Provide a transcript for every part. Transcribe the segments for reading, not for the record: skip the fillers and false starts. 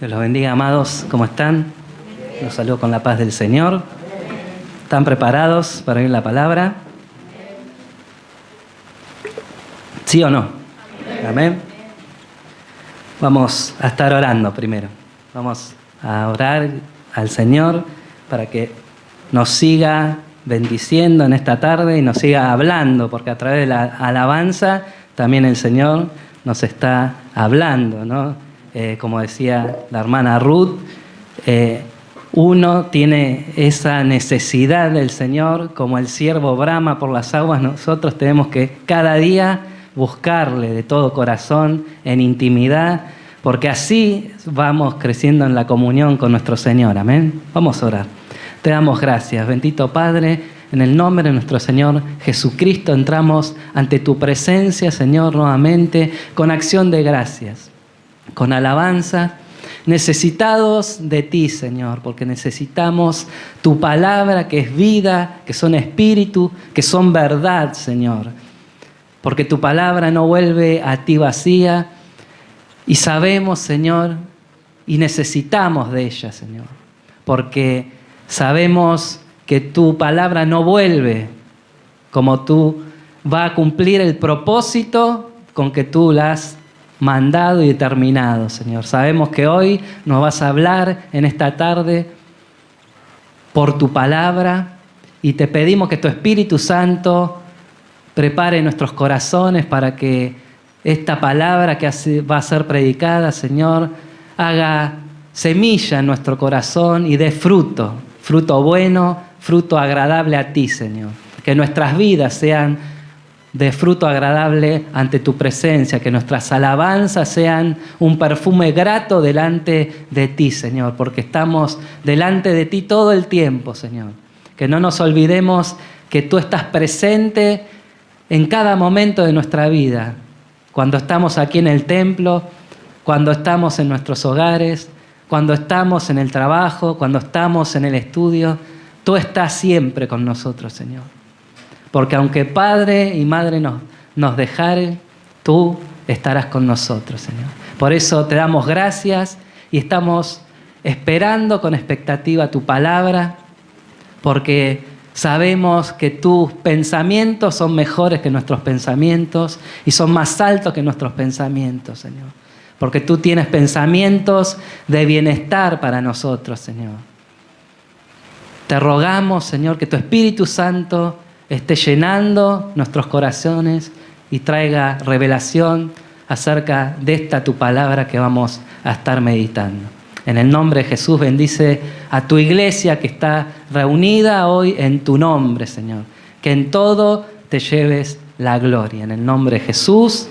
Dios los bendiga, amados. ¿Cómo están? Los saludo con la paz del Señor. ¿Están preparados para oír la palabra? ¿Sí o no? Amén. Vamos a estar orando primero. Vamos a orar al Señor para que nos siga bendiciendo en esta tarde y nos siga hablando, porque a través de la alabanza también el Señor nos está hablando, ¿no? Como decía la hermana Ruth, uno tiene esa necesidad del Señor, como el ciervo brama por las aguas. Nosotros tenemos que cada día buscarle de todo corazón, en intimidad, porque así vamos creciendo en la comunión con nuestro Señor. Amén. Vamos a orar. Te damos gracias, bendito Padre. En el nombre de nuestro Señor Jesucristo entramos ante tu presencia, Señor, nuevamente con acción de gracias, con alabanza, necesitados de ti, Señor, porque necesitamos tu palabra, que es vida, que son espíritu, que son verdad, Señor. Porque tu palabra no vuelve a ti vacía y sabemos, Señor, y necesitamos de ella, Señor. Porque sabemos que tu palabra no vuelve como tú, va a cumplir el propósito con que tú la has mandado y determinado, Señor. Sabemos que hoy nos vas a hablar en esta tarde por tu palabra y te pedimos que tu Espíritu Santo prepare nuestros corazones para que esta palabra que va a ser predicada, Señor, haga semilla en nuestro corazón y dé fruto, fruto bueno, fruto agradable a ti, Señor. Que nuestras vidas sean de fruto agradable ante tu presencia, que nuestras alabanzas sean un perfume grato delante de ti, Señor, porque estamos delante de ti todo el tiempo, Señor. Que no nos olvidemos que tú estás presente en cada momento de nuestra vida, cuando estamos aquí en el templo, cuando estamos en nuestros hogares, cuando estamos en el trabajo, cuando estamos en el estudio, tú estás siempre con nosotros, Señor. Porque aunque padre y madre nos dejaren, tú estarás con nosotros, Señor. Por eso te damos gracias y estamos esperando con expectativa tu palabra, porque sabemos que tus pensamientos son mejores que nuestros pensamientos y son más altos que nuestros pensamientos, Señor. Porque tú tienes pensamientos de bienestar para nosotros, Señor. Te rogamos, Señor, que tu Espíritu Santo esté llenando nuestros corazones y traiga revelación acerca de esta tu palabra que vamos a estar meditando. En el nombre de Jesús, bendice a tu iglesia que está reunida hoy en tu nombre, Señor. Que en todo te lleves la gloria. En el nombre de Jesús,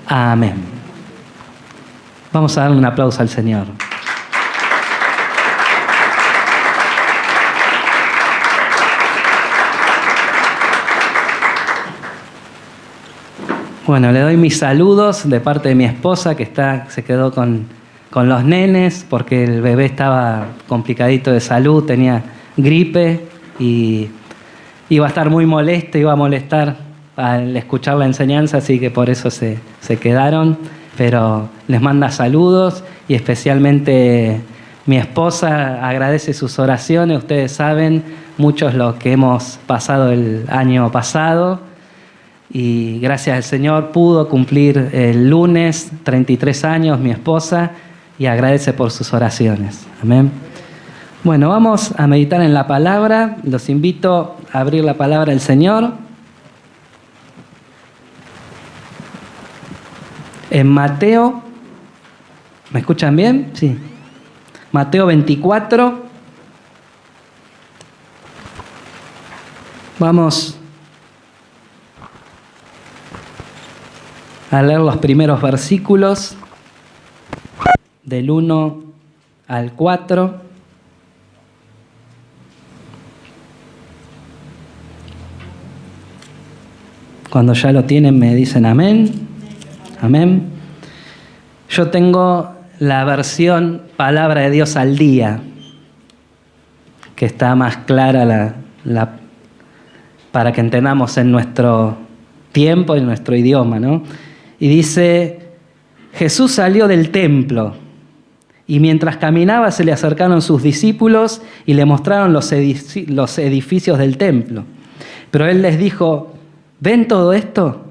amén. Vamos a darle un aplauso al Señor. Bueno, le doy mis saludos de parte de mi esposa que se quedó con los nenes porque el bebé estaba complicadito de salud, tenía gripe y iba a estar muy molesto, iba a molestar al escuchar la enseñanza, así que por eso se quedaron. Pero les manda saludos y especialmente mi esposa agradece sus oraciones. Ustedes saben, muchos los que hemos pasado el año pasado. Y gracias al Señor pudo cumplir el lunes 33 años mi esposa y agradece por sus oraciones. Amén. Bueno, vamos a meditar en la palabra. Los invito a abrir la palabra del Señor. En Mateo, ¿me escuchan bien? Sí. Mateo 24. Vamos a leer los primeros versículos del 1 al 4. Cuando ya lo tienen me dicen amén. Amén. Yo tengo la versión Palabra de Dios al día, que está más clara para que entendamos en nuestro tiempo y en nuestro idioma, ¿no? Y dice: Jesús salió del templo y mientras caminaba se le acercaron sus discípulos y le mostraron los edificios del templo. Pero él les dijo: ¿ven todo esto?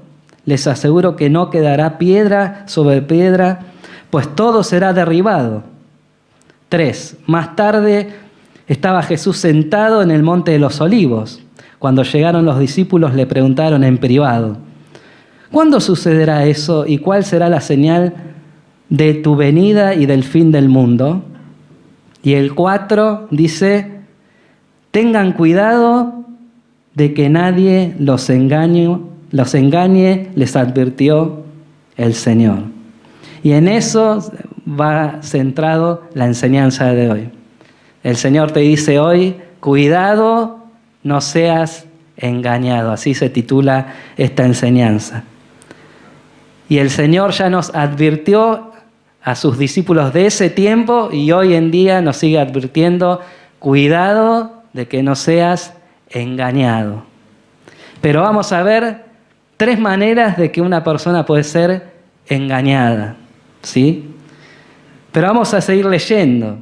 Les aseguro que no quedará piedra sobre piedra, pues todo será derribado. 3. Más tarde estaba Jesús sentado en el monte de los Olivos. Cuando llegaron los discípulos le preguntaron en privado: ¿cuándo sucederá eso y cuál será la señal de tu venida y del fin del mundo? Y el 4 dice: tengan cuidado de que nadie los engañe, les advirtió el Señor. Y en eso va centrado la enseñanza de hoy. El Señor te dice hoy: cuidado, no seas engañado. Así se titula esta enseñanza. Y el Señor ya nos advirtió a sus discípulos de ese tiempo y hoy en día nos sigue advirtiendo: cuidado de que no seas engañado. Pero vamos a ver 3 maneras de que una persona puede ser engañada, ¿sí? Pero vamos a seguir leyendo,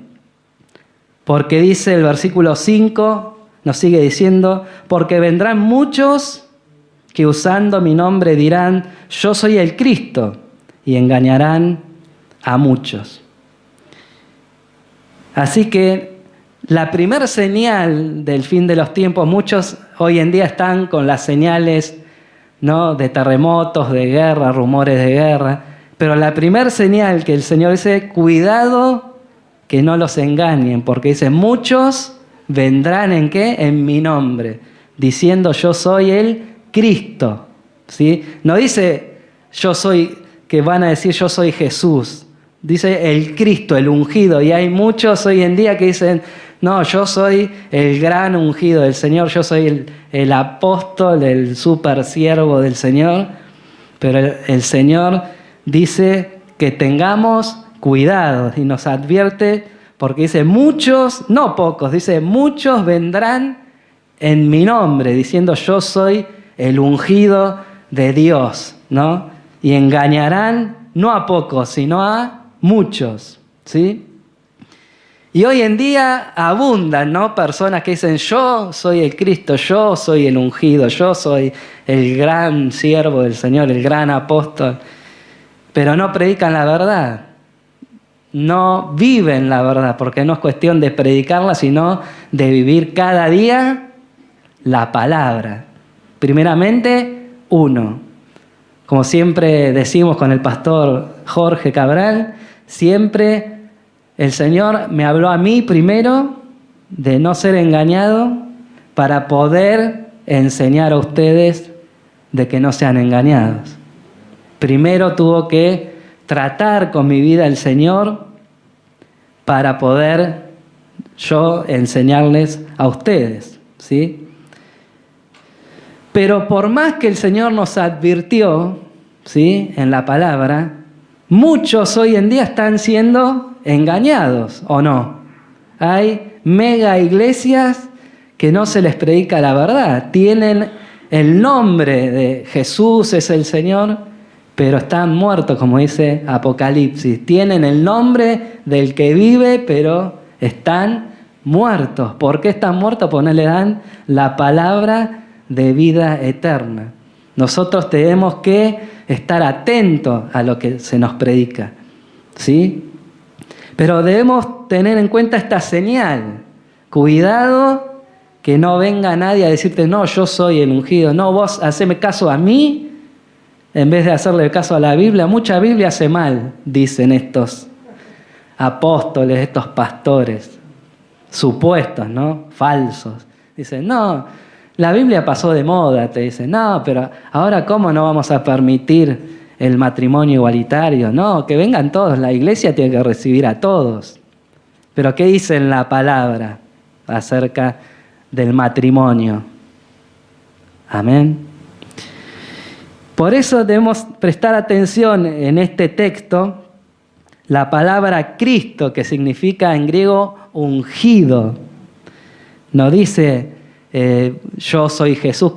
porque dice el versículo 5, nos sigue diciendo: porque vendrán muchos que usando mi nombre dirán: yo soy el Cristo, y engañarán a muchos. Así que la primera señal del fin de los tiempos, muchos hoy en día están con las señales, ¿no?, de terremotos, de guerra, rumores de guerra, pero la primera señal que el Señor dice: cuidado que no los engañen, porque dice: muchos vendrán ¿en qué? En mi nombre, diciendo: yo soy el Cristo, ¿sí? No dice yo soy, que van a decir yo soy Jesús, dice el Cristo, el ungido. Y hay muchos hoy en día que dicen: no, yo soy el gran ungido del Señor, yo soy el apóstol, el super siervo del Señor. Pero el Señor dice que tengamos cuidado y nos advierte, porque dice: muchos, no pocos, dice: muchos vendrán en mi nombre, diciendo: yo soy el ungido de Dios, ¿no? Y engañarán no a pocos, sino a muchos, ¿sí? Y hoy en día abundan, ¿no?, personas que dicen: yo soy el Cristo, yo soy el ungido, yo soy el gran siervo del Señor, el gran apóstol, pero no predican la verdad. No viven la verdad, porque no es cuestión de predicarla, sino de vivir cada día la palabra. Primeramente, uno. Como siempre decimos con el pastor Jorge Cabral, siempre el Señor me habló a mí primero de no ser engañado para poder enseñar a ustedes de que no sean engañados. Primero tuvo que tratar con mi vida el Señor para poder yo enseñarles a ustedes, ¿sí? Pero por más que el Señor nos advirtió, ¿sí?, en la palabra, muchos hoy en día están siendo engañados, ¿o no? Hay mega iglesias que no se les predica la verdad. Tienen el nombre de Jesús es el Señor, pero están muertos, como dice Apocalipsis. Tienen el nombre del que vive, pero están muertos. ¿Por qué están muertos? Porque no le dan la palabra de vida eterna. Nosotros tenemos que estar atentos a lo que se nos predica, ¿sí? Pero debemos tener en cuenta esta señal. Cuidado que no venga nadie a decirte: no, yo soy el ungido. No, vos haceme caso a mí en vez de hacerle caso a la Biblia. Mucha Biblia hace mal, dicen estos apóstoles, estos pastores supuestos, ¿no?, falsos. Dicen: no, La Biblia pasó de moda, te dicen. No, pero ahora ¿cómo no vamos a permitir el matrimonio igualitario? No, que vengan todos. La iglesia tiene que recibir a todos. Pero ¿qué dice en la palabra acerca del matrimonio? Amén. Por eso debemos prestar atención en este texto, la palabra Cristo, que significa en griego ungido. No dice yo soy Jesús,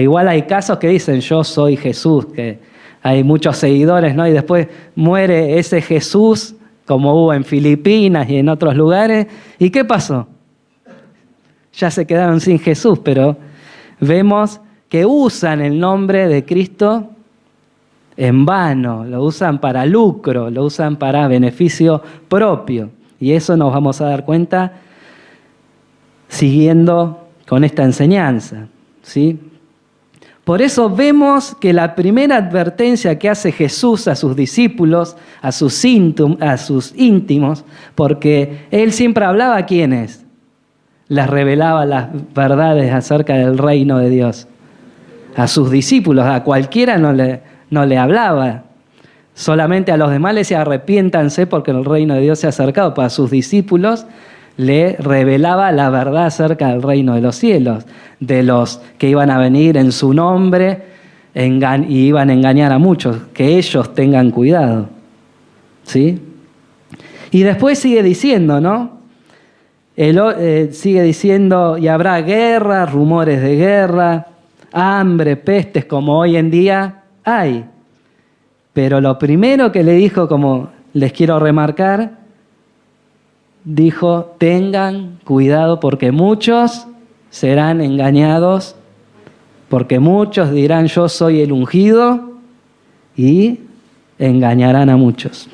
igual hay casos que dicen yo soy Jesús, que hay muchos seguidores, ¿no? Y después muere ese Jesús, como hubo en Filipinas y en otros lugares. ¿Y qué pasó? Ya se quedaron sin Jesús, pero vemos que usan el nombre de Cristo en vano, lo usan para lucro, lo usan para beneficio propio. Y eso nos vamos a dar cuenta siguiendo con esta enseñanza, ¿sí? Por eso vemos que la primera advertencia que hace Jesús a sus discípulos, a sus íntimos, porque Él siempre hablaba a quienes les revelaba las verdades acerca del reino de Dios. A sus discípulos, a cualquiera no le hablaba. Solamente a los demás les decía arrepiéntanse porque el reino de Dios se ha acercado. Para sus discípulos le revelaba la verdad acerca del reino de los cielos, de los que iban a venir en su nombre y iban a engañar a muchos, que ellos tengan cuidado. ¿Sí? Y después sigue diciendo, ¿no? Sigue diciendo, y habrá guerra, rumores de guerra, hambre, pestes, como hoy en día hay. Pero lo primero que le dijo, como les quiero remarcar, dijo, tengan cuidado porque muchos serán engañados, porque muchos dirán yo soy el ungido y engañarán a muchos.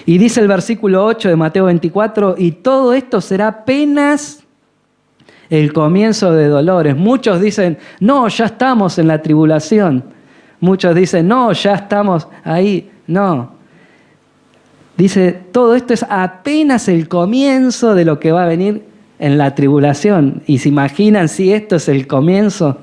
Y dice el versículo 8 de Mateo 24, y todo esto será apenas el comienzo de dolores. Muchos dicen, no, ya estamos en la tribulación. Muchos dicen, no, ya estamos ahí. No. Dice, todo esto es apenas el comienzo de lo que va a venir en la tribulación. Y se imaginan si esto es el comienzo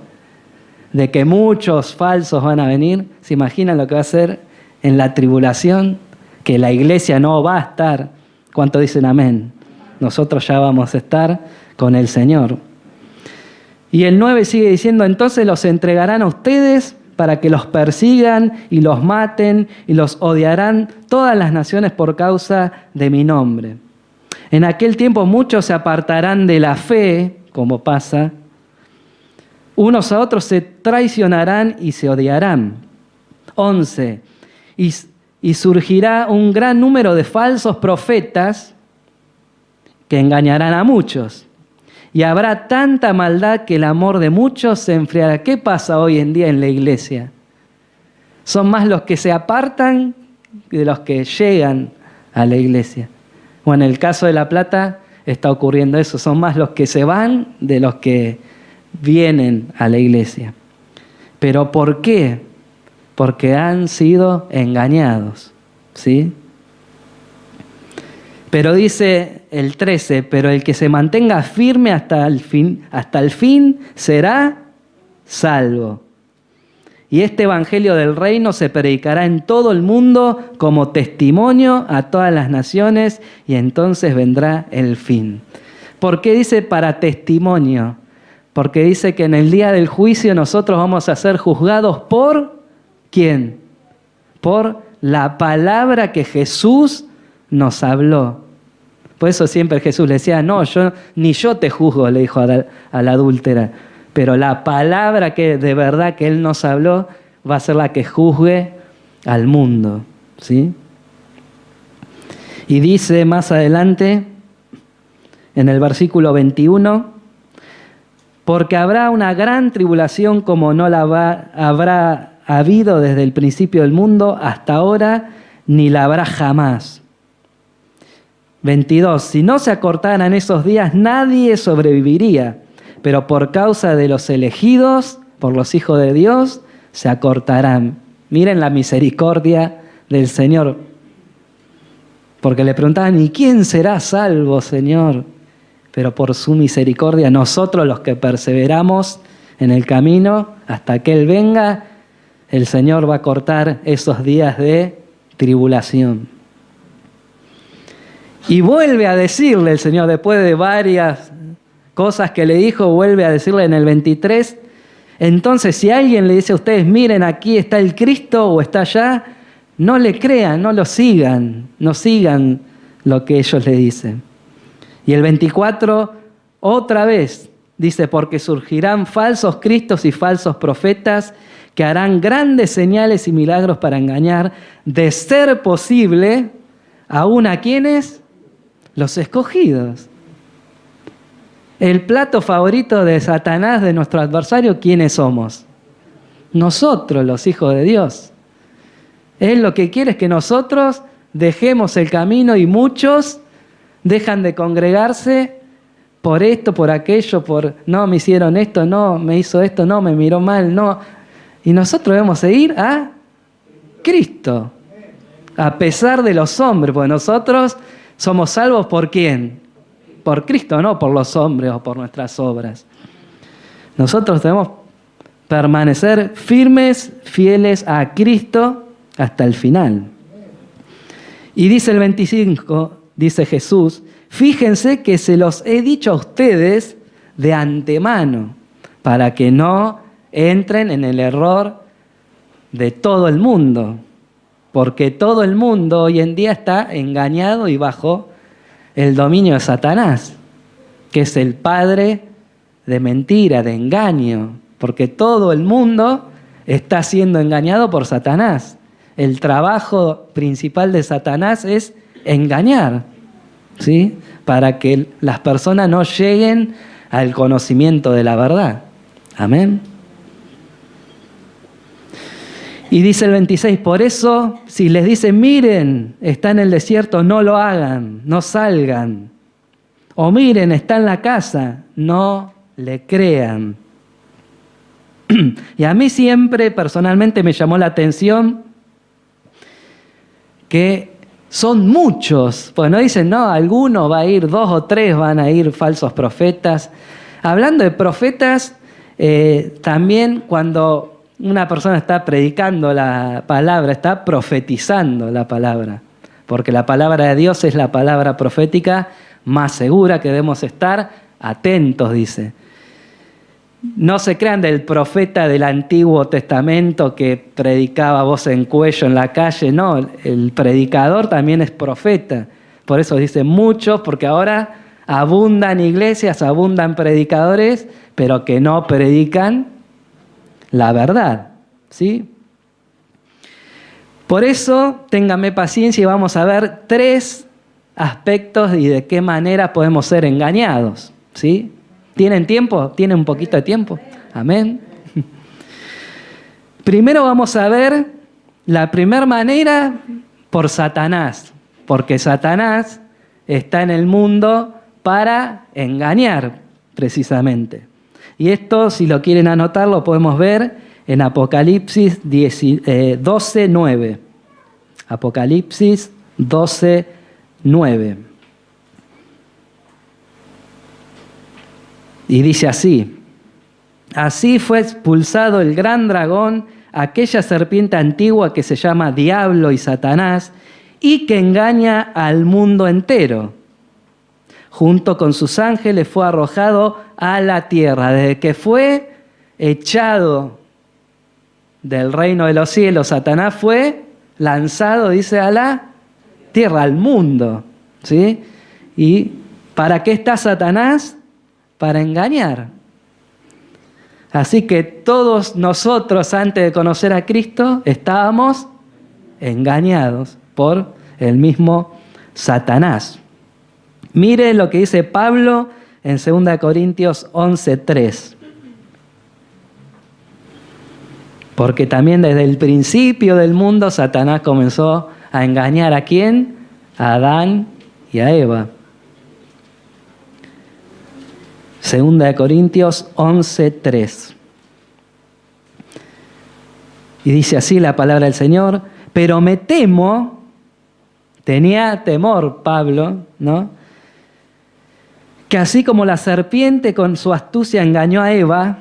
de que muchos falsos van a venir. ¿Se imaginan lo que va a ser en la tribulación? Que la iglesia no va a estar. ¿Cuántos dicen amén? Nosotros ya vamos a estar con el Señor. Y el 9 sigue diciendo, entonces los entregarán a ustedes para que los persigan y los maten y los odiarán todas las naciones por causa de mi nombre. En aquel tiempo muchos se apartarán de la fe, como pasa, unos a otros se traicionarán y se odiarán. 11. Y surgirá un gran número de falsos profetas que engañarán a muchos. Y habrá tanta maldad que el amor de muchos se enfriará. ¿Qué pasa hoy en día en la iglesia? Son más los que se apartan de los que llegan a la iglesia. Bueno, en el caso de La Plata está ocurriendo eso. Son más los que se van de los que vienen a la iglesia. ¿Pero por qué? Porque han sido engañados, ¿sí? Pero dice el 13, pero el que se mantenga firme hasta el fin será salvo. Y este evangelio del reino se predicará en todo el mundo como testimonio a todas las naciones y entonces vendrá el fin. ¿Por qué dice para testimonio? Porque dice que en el día del juicio nosotros vamos a ser juzgados por ¿quién? Por la palabra que Jesús nos habló. Por eso siempre Jesús le decía, no, ni yo te juzgo, le dijo a la adúltera, pero la palabra que de verdad que Él nos habló va a ser la que juzgue al mundo, ¿sí? Y dice más adelante, en el versículo 21, porque habrá una gran tribulación como no la habrá habido desde el principio del mundo hasta ahora, ni la habrá jamás. 22. Si no se acortaran esos días, nadie sobreviviría, pero por causa de los elegidos, por los hijos de Dios, se acortarán. Miren la misericordia del Señor. Porque le preguntaban, ¿y quién será salvo, Señor? pero por su misericordia nosotros los que perseveramos en el camino hasta que Él venga, el Señor va a cortar esos días de tribulación. Y vuelve a decirle el Señor, después de varias cosas que le dijo, vuelve a decirle en el 23, entonces si alguien le dice a ustedes, miren, aquí está el Cristo o está allá, no le crean, no lo sigan, no sigan lo que ellos le dicen. Y el 24, otra vez, dice, porque surgirán falsos cristos y falsos profetas que harán grandes señales y milagros para engañar, de ser posible, aún a quienes, los escogidos. El plato favorito de Satanás, de nuestro adversario, ¿quiénes somos? Nosotros, los hijos de Dios. Él lo que quiere es que nosotros dejemos el camino y muchos dejan de congregarse por esto, por aquello, por no, me hicieron esto, no, me hizo esto, no, me miró mal, no. Y nosotros debemos seguir a Cristo, a pesar de los hombres, porque nosotros somos salvos ¿por quién? Por Cristo, no por los hombres o por nuestras obras. Nosotros debemos permanecer firmes, fieles a Cristo hasta el final. Y dice el 25, dice Jesús, fíjense que se los he dicho a ustedes de antemano, para que no entren en el error de todo el mundo, porque todo el mundo hoy en día está engañado y bajo el dominio de Satanás, que es el padre de mentira, de engaño, porque todo el mundo está siendo engañado por Satanás. El trabajo principal de Satanás es engañar, ¿sí? Para que las personas no lleguen al conocimiento de la verdad. Amén. Y dice el 26, por eso, si les dicen, miren, está en el desierto, no lo hagan, no salgan. O miren, está en la casa, no le crean. Y a mí siempre, personalmente, me llamó la atención que son muchos, pues no dicen, no, alguno va a ir, 2 o 3 van a ir falsos profetas. Hablando de profetas, también cuando una persona está predicando la palabra, está profetizando la palabra, porque la palabra de Dios es la palabra profética más segura que debemos estar atentos, dice. No se crean del profeta del Antiguo Testamento que predicaba voz en cuello en la calle, no, el predicador también es profeta. Por eso dice muchos, porque ahora abundan iglesias, abundan predicadores, pero que no predican la verdad, ¿sí? Por eso, ténganme paciencia y vamos a ver 3 aspectos y de qué manera podemos ser engañados, ¿sí? ¿Tienen tiempo? ¿Tienen un poquito de tiempo? Amén. Primero vamos a ver la primera manera por Satanás, porque Satanás está en el mundo para engañar, precisamente. Y esto, si lo quieren anotar, lo podemos ver en Apocalipsis 12:9. Apocalipsis 12:9. Y dice así, así fue expulsado el gran dragón, aquella serpiente antigua que se llama Diablo y Satanás, y que engaña al mundo entero. Junto con sus ángeles fue arrojado a la tierra. Desde que fue echado del reino de los cielos, Satanás fue lanzado, dice, a la tierra, al mundo, ¿sí? ¿Y para qué está Satanás? Para engañar. Así que todos nosotros, antes de conocer a Cristo, estábamos engañados por el mismo Satanás. Mire lo que dice Pablo en 2 Corintios 11:3. Porque también desde el principio del mundo Satanás comenzó a engañar ¿a quién? A Adán y a Eva. 2 Corintios 11:3. Y dice así la palabra del Señor, pero me temo, tenía temor Pablo, ¿no? que así como la serpiente con su astucia engañó a Eva,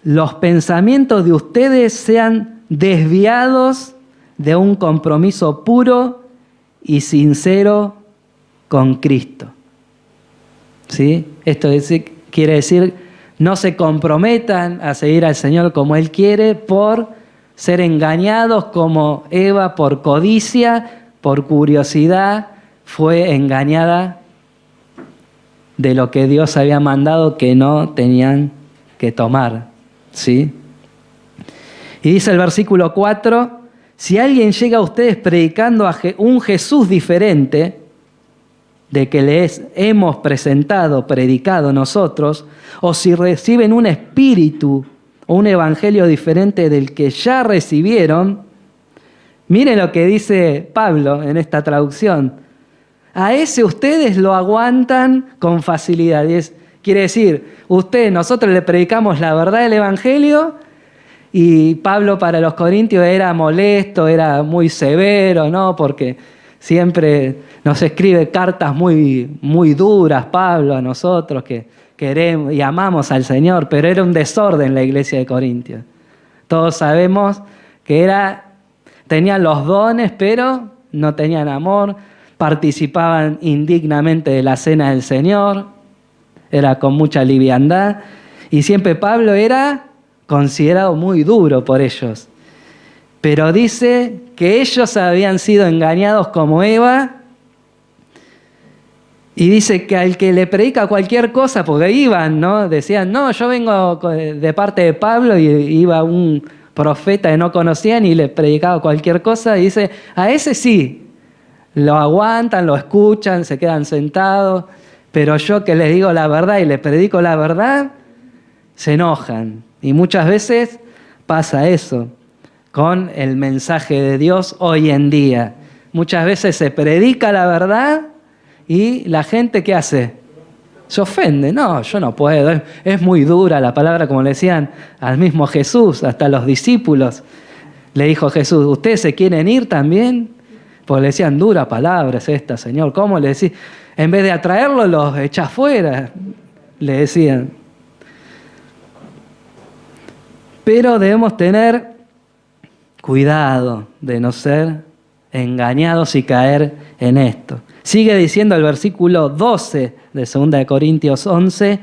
los pensamientos de ustedes sean desviados de un compromiso puro y sincero con Cristo. ¿Sí? Esto quiere decir, no se comprometan a seguir al Señor como Él quiere por ser engañados como Eva por codicia, por curiosidad, fue engañada de lo que Dios había mandado que no tenían que tomar. ¿Sí? Y dice el versículo 4, si alguien llega a ustedes predicando a un Jesús diferente de que les hemos predicado nosotros, o si reciben un espíritu o un evangelio diferente del que ya recibieron, miren lo que dice Pablo en esta traducción. A ese ustedes lo aguantan con facilidad. Quiere decir, nosotros le predicamos la verdad del evangelio y Pablo para los corintios era molesto, era muy severo, ¿no? Porque siempre nos escribe cartas muy, muy duras, Pablo, a nosotros que queremos y amamos al Señor, pero era un desorden la iglesia de Corintios. Todos sabemos que tenían los dones, pero no tenían amor, participaban indignamente de la cena del Señor, era con mucha liviandad, y siempre Pablo era considerado muy duro por ellos. Pero dice que ellos habían sido engañados como Eva, y dice que al que le predica cualquier cosa, porque iban, ¿no? Decían, no, yo vengo de parte de Pablo, y iba un profeta que no conocían y le predicaba cualquier cosa, y dice, a ese sí, lo aguantan, lo escuchan, se quedan sentados, pero yo que les digo la verdad y les predico la verdad, se enojan. Y muchas veces pasa eso con el mensaje de Dios hoy en día. Muchas veces se predica la verdad y la gente, ¿qué hace? Se ofende. No, yo no puedo. Es muy dura la palabra, como le decían al mismo Jesús, hasta los discípulos. Le dijo Jesús, ¿ustedes se quieren ir también? Porque le decían, dura palabra es esta, Señor. ¿Cómo le decís? En vez de atraerlos, los echás fuera, le decían. Pero debemos tener cuidado de no ser engañados y caer en esto. Sigue diciendo el versículo 12 de 2 Corintios 11,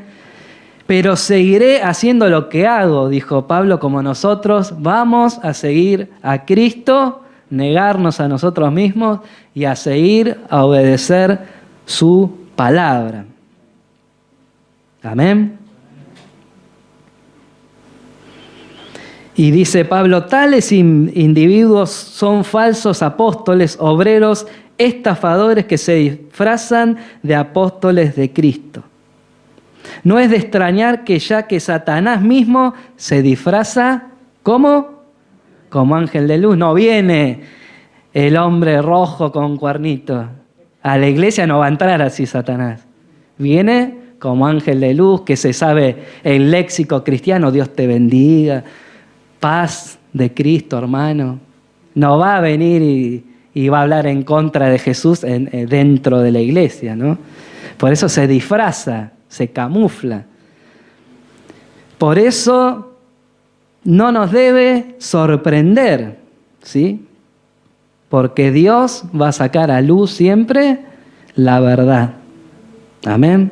pero seguiré haciendo lo que hago, dijo Pablo, como nosotros vamos a seguir a Cristo, negarnos a nosotros mismos y a seguir a obedecer su palabra. Amén. Y dice Pablo, tales individuos son falsos apóstoles, obreros, estafadores que se disfrazan de apóstoles de Cristo. No es de extrañar que ya que Satanás mismo se disfraza, ¿cómo? Como ángel de luz. No viene el hombre rojo con cuernitos. A la iglesia no va a entrar así Satanás. Viene como ángel de luz, que se sabe el léxico cristiano, Dios te bendiga, paz de Cristo, hermano. No va a venir y va a hablar en contra de Jesús dentro de la iglesia, ¿no? Por eso se disfraza, se camufla. Por eso no nos debe sorprender, ¿sí? Porque Dios va a sacar a luz siempre la verdad. Amén.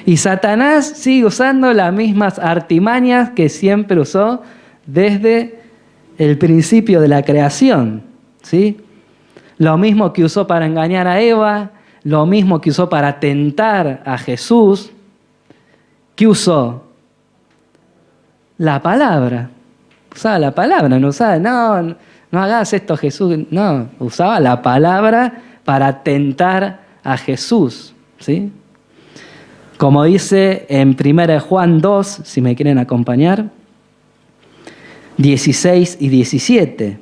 Y Satanás sigue usando las mismas artimañas que siempre usó desde el principio de la creación, ¿sí? Lo mismo que usó para engañar a Eva, lo mismo que usó para tentar a Jesús. ¿Qué usó? La palabra. Usaba la palabra, no usaba, no hagas esto, Jesús. No, usaba la palabra para tentar a Jesús, ¿sí? Como dice en 1 Juan 2, si me quieren acompañar, 16 y 17.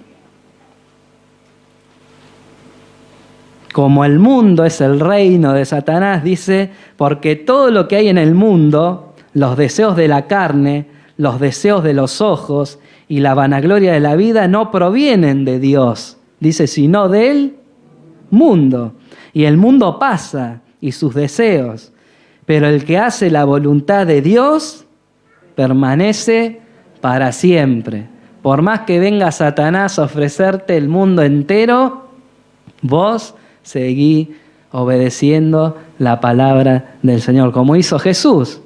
Como el mundo es el reino de Satanás, dice, porque todo lo que hay en el mundo, los deseos de la carne, los deseos de los ojos y la vanagloria de la vida no provienen de Dios, dice, sino del mundo. Y el mundo pasa y sus deseos, pero el que hace la voluntad de Dios permanece para siempre. Por más que venga Satanás a ofrecerte el mundo entero, vos seguí obedeciendo la palabra del Señor, como hizo Jesús.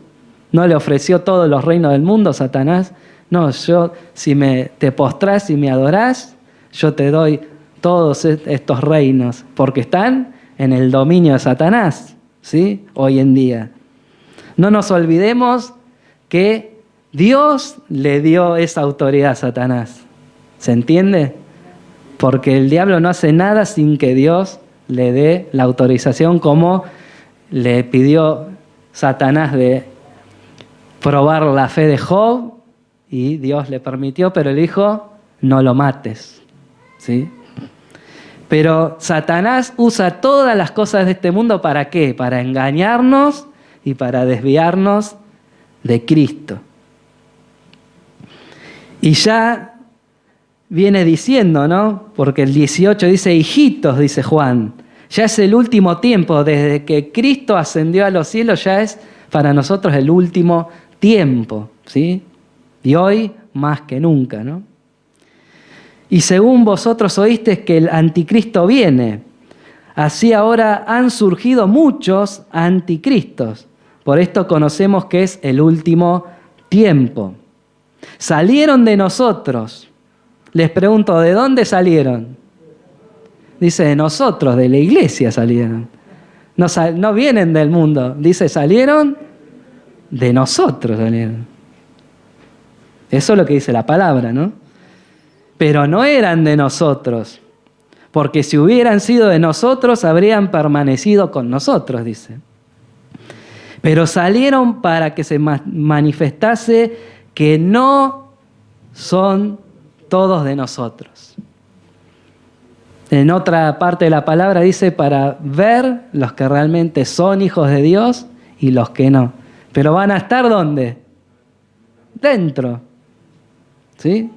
¿No le ofreció todos los reinos del mundo, Satanás? No, yo, si te postrás y me adorás, yo te doy todos estos reinos, porque están en el dominio de Satanás, ¿sí? Hoy en día. No nos olvidemos que Dios le dio esa autoridad a Satanás. ¿Se entiende? Porque el diablo no hace nada sin que Dios le dé la autorización, como le pidió Satanás de probar la fe de Job, y Dios le permitió, pero le dijo, no lo mates, ¿sí? Pero Satanás usa todas las cosas de este mundo, ¿para qué? Para engañarnos y para desviarnos de Cristo. Y ya viene diciendo, ¿no? Porque el 18 dice, hijitos, dice Juan, ya es el último tiempo, desde que Cristo ascendió a los cielos, ya es para nosotros el último tiempo, ¿sí? Y hoy más que nunca, ¿no? Y según vosotros oísteis que el anticristo viene, así ahora han surgido muchos anticristos. Por esto conocemos que es el último tiempo. Salieron de nosotros. Les pregunto, ¿de dónde salieron? Dice, de nosotros, de la iglesia salieron. No vienen del mundo. Dice, salieron de nosotros. Salieron. Eso es lo que dice la palabra, ¿no? Pero no eran de nosotros, porque si hubieran sido de nosotros, habrían permanecido con nosotros, dice. Pero salieron para que se manifestase que no son todos de nosotros. En otra parte de la palabra dice, para ver los que realmente son hijos de Dios y los que no. Pero van a estar ¿dónde? Dentro. ¿Sí?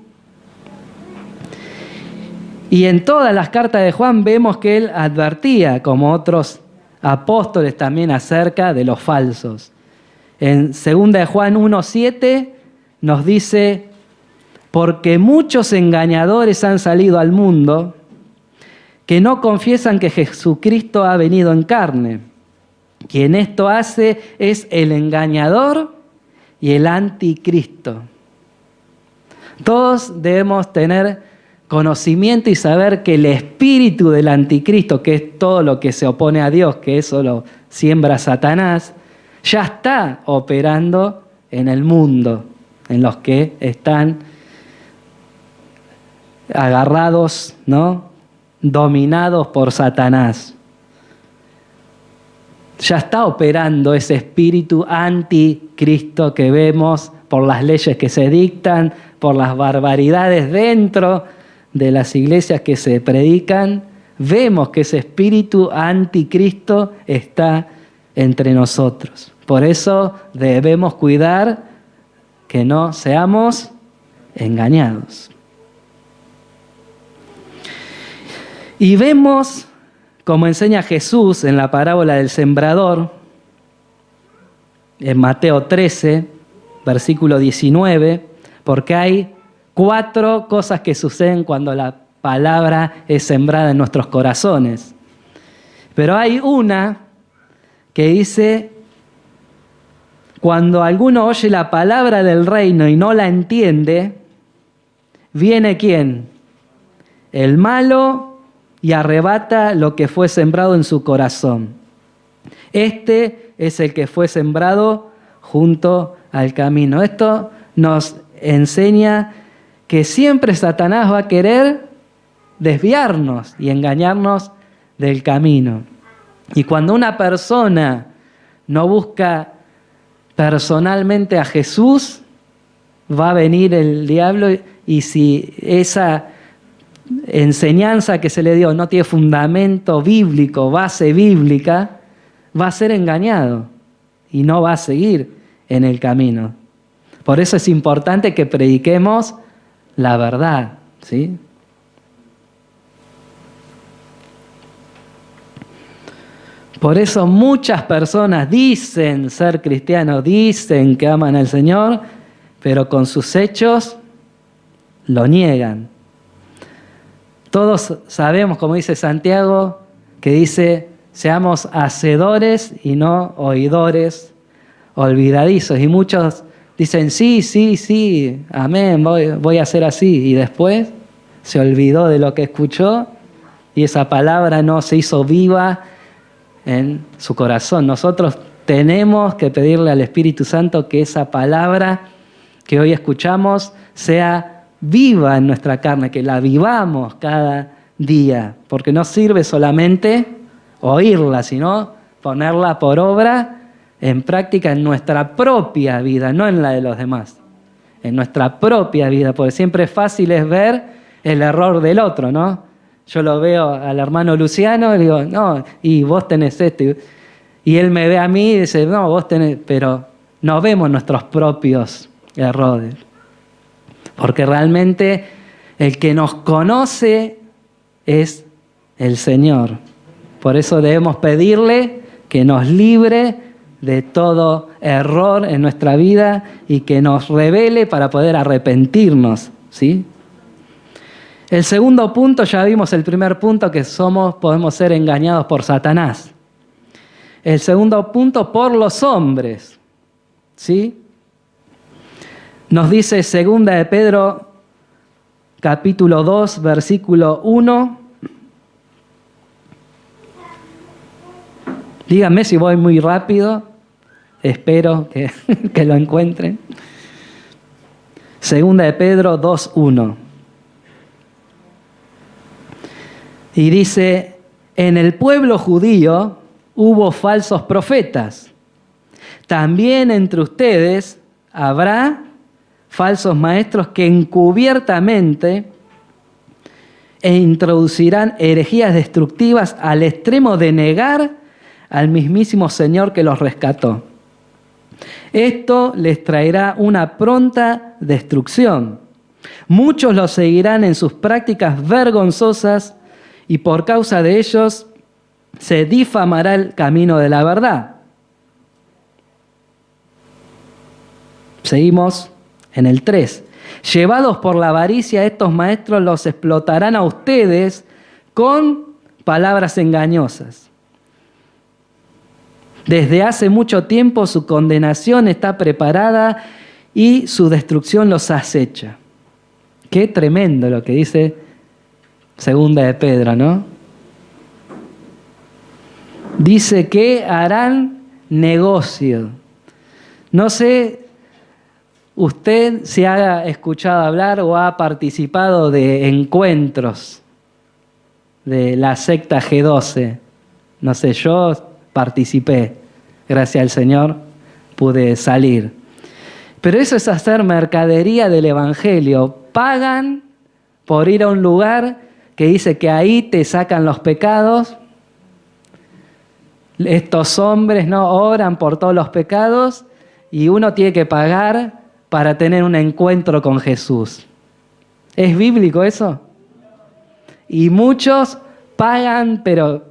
Y en todas las cartas de Juan vemos que él advertía, como otros apóstoles también, acerca de los falsos. En 2 de Juan 1:7 nos dice, porque muchos engañadores han salido al mundo que no confiesan que Jesucristo ha venido en carne. Quien esto hace es el engañador y el anticristo. Todos debemos tener conocimiento y saber que el espíritu del anticristo, que es todo lo que se opone a Dios, que eso lo siembra Satanás, ya está operando en el mundo, en los que están agarrados, ¿no? Dominados por Satanás. Ya está operando ese espíritu anticristo que vemos por las leyes que se dictan, por las barbaridades dentro de las iglesias que se predican. Vemos que ese espíritu anticristo está entre nosotros. Por eso debemos cuidar que no seamos engañados. Y vemos, como enseña Jesús en la parábola del sembrador, en Mateo 13, versículo 19, porque hay 4 cosas que suceden cuando la palabra es sembrada en nuestros corazones. Pero hay una que dice, cuando alguno oye la palabra del reino y no la entiende, viene ¿quién? El malo, y arrebata lo que fue sembrado en su corazón. Este es el que fue sembrado junto al camino. Esto nos enseña que siempre Satanás va a querer desviarnos y engañarnos del camino. Y cuando una persona no busca personalmente a Jesús, va a venir el diablo, y si esa enseñanza que se le dio no tiene fundamento bíblico, base bíblica, va a ser engañado y no va a seguir en el camino. Por eso es importante que prediquemos la verdad, ¿sí? Por eso muchas personas dicen ser cristianos, dicen que aman al Señor, pero con sus hechos lo niegan. Todos sabemos, como dice Santiago, que dice, seamos hacedores y no oidores olvidadizos. Y muchos dicen, sí, amén, voy a ser así. Y después se olvidó de lo que escuchó y esa palabra no se hizo viva en su corazón. Nosotros tenemos que pedirle al Espíritu Santo que esa palabra que hoy escuchamos sea viva en nuestra carne, que la vivamos cada día, porque no sirve solamente oírla, sino ponerla por obra en práctica en nuestra propia vida, no en la de los demás, en nuestra propia vida, porque siempre es fácil es ver el error del otro, ¿no? Yo lo veo al hermano Luciano y digo, no, y vos tenés esto, y él me ve a mí y dice, no, vos tenés, pero no vemos nuestros propios errores. Porque realmente el que nos conoce es el Señor. Por eso debemos pedirle que nos libre de todo error en nuestra vida y que nos revele para poder arrepentirnos, ¿sí? El segundo punto, ya vimos el primer punto, que podemos ser engañados por Satanás. El segundo punto, por los hombres, ¿sí? Nos dice 2 de Pedro, capítulo 2, versículo 1. Díganme si voy muy rápido. Espero que lo encuentren. 2 de Pedro 2, 1. Y dice, en el pueblo judío hubo falsos profetas. También entre ustedes habrá falsos maestros que encubiertamente introducirán herejías destructivas al extremo de negar al mismísimo Señor que los rescató. Esto les traerá una pronta destrucción. Muchos los seguirán en sus prácticas vergonzosas y por causa de ellos se difamará el camino de la verdad. Seguimos en el 3. Llevados por la avaricia, estos maestros los explotarán a ustedes con palabras engañosas. Desde hace mucho tiempo su condenación está preparada y su destrucción los acecha. Qué tremendo lo que dice 2 de Pedro, ¿no? Dice que harán negocio. No sé usted si ha escuchado hablar o ha participado de encuentros de la secta G12. No sé, yo participé. Gracias al Señor pude salir. Pero eso es hacer mercadería del Evangelio. Pagan por ir a un lugar que dice que ahí te sacan los pecados. Estos hombres no oran por todos los pecados y uno tiene que pagar para tener un encuentro con Jesús. ¿Es bíblico eso? Y muchos pagan, pero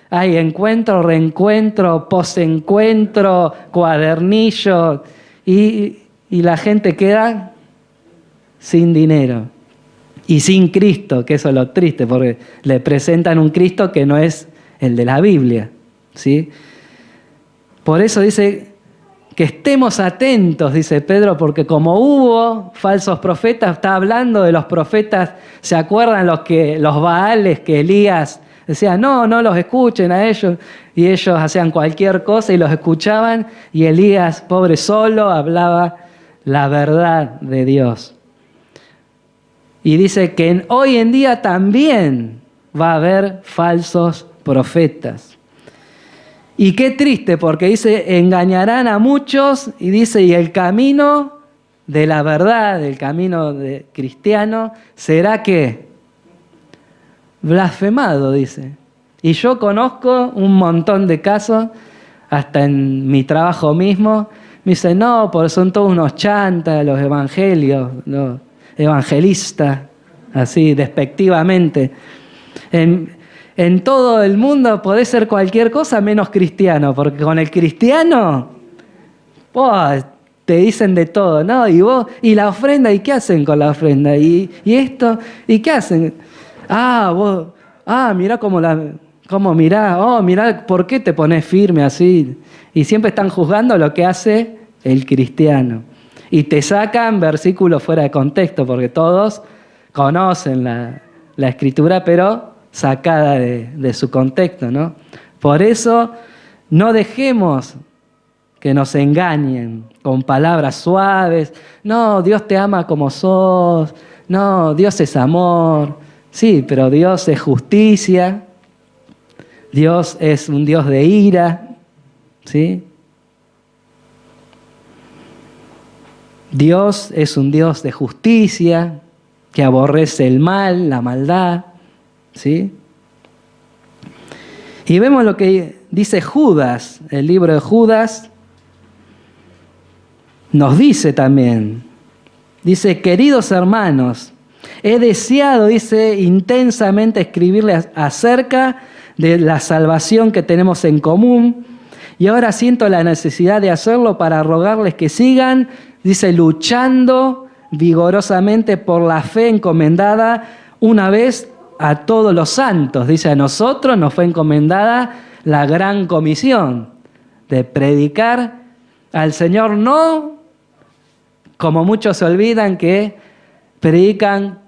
hay encuentro, reencuentro, posencuentro, cuadernillo, y la gente queda sin dinero y sin Cristo, que eso es lo triste, porque le presentan un Cristo que no es el de la Biblia, ¿sí? Por eso dice que estemos atentos, dice Pedro, porque como hubo falsos profetas, está hablando de los profetas, ¿se acuerdan los Baales que Elías decía, no los escuchen a ellos? Y ellos hacían cualquier cosa y los escuchaban, y Elías, pobre solo, hablaba la verdad de Dios. Y dice que hoy en día también va a haber falsos profetas. Y qué triste, porque dice, engañarán a muchos, y dice, y el camino de la verdad, el camino cristiano, será que blasfemado, dice. Y yo conozco un montón de casos, hasta en mi trabajo mismo, me dicen, no, porque son todos unos chantas, los evangelios, los evangelistas, así despectivamente. en todo el mundo podés ser cualquier cosa menos cristiano, porque con el cristiano, te dicen de todo, ¿no? Y vos, y la ofrenda, ¿y qué hacen con la ofrenda? Y esto, ¿y qué hacen? Mirá mirá, ¿por qué te pones firme así? Y siempre están juzgando lo que hace el cristiano. Y te sacan versículos fuera de contexto, porque todos conocen la Escritura, pero sacada de su contexto, ¿no? Por eso no dejemos que nos engañen con palabras suaves. No, Dios te ama como sos. No, Dios es amor. Sí, pero Dios es justicia. Dios es un Dios de ira. ¿Sí? Dios es un Dios de justicia, que aborrece el mal, la maldad. ¿Sí? Y vemos lo que dice Judas, el libro de Judas. Nos dice también, dice, queridos hermanos, he deseado, dice, intensamente escribirles acerca de la salvación que tenemos en común, y ahora siento la necesidad de hacerlo para rogarles que sigan, dice, luchando vigorosamente por la fe encomendada una vez a todos los santos. Dice, a nosotros nos fue encomendada la gran comisión de predicar al Señor, no como muchos se olvidan que predican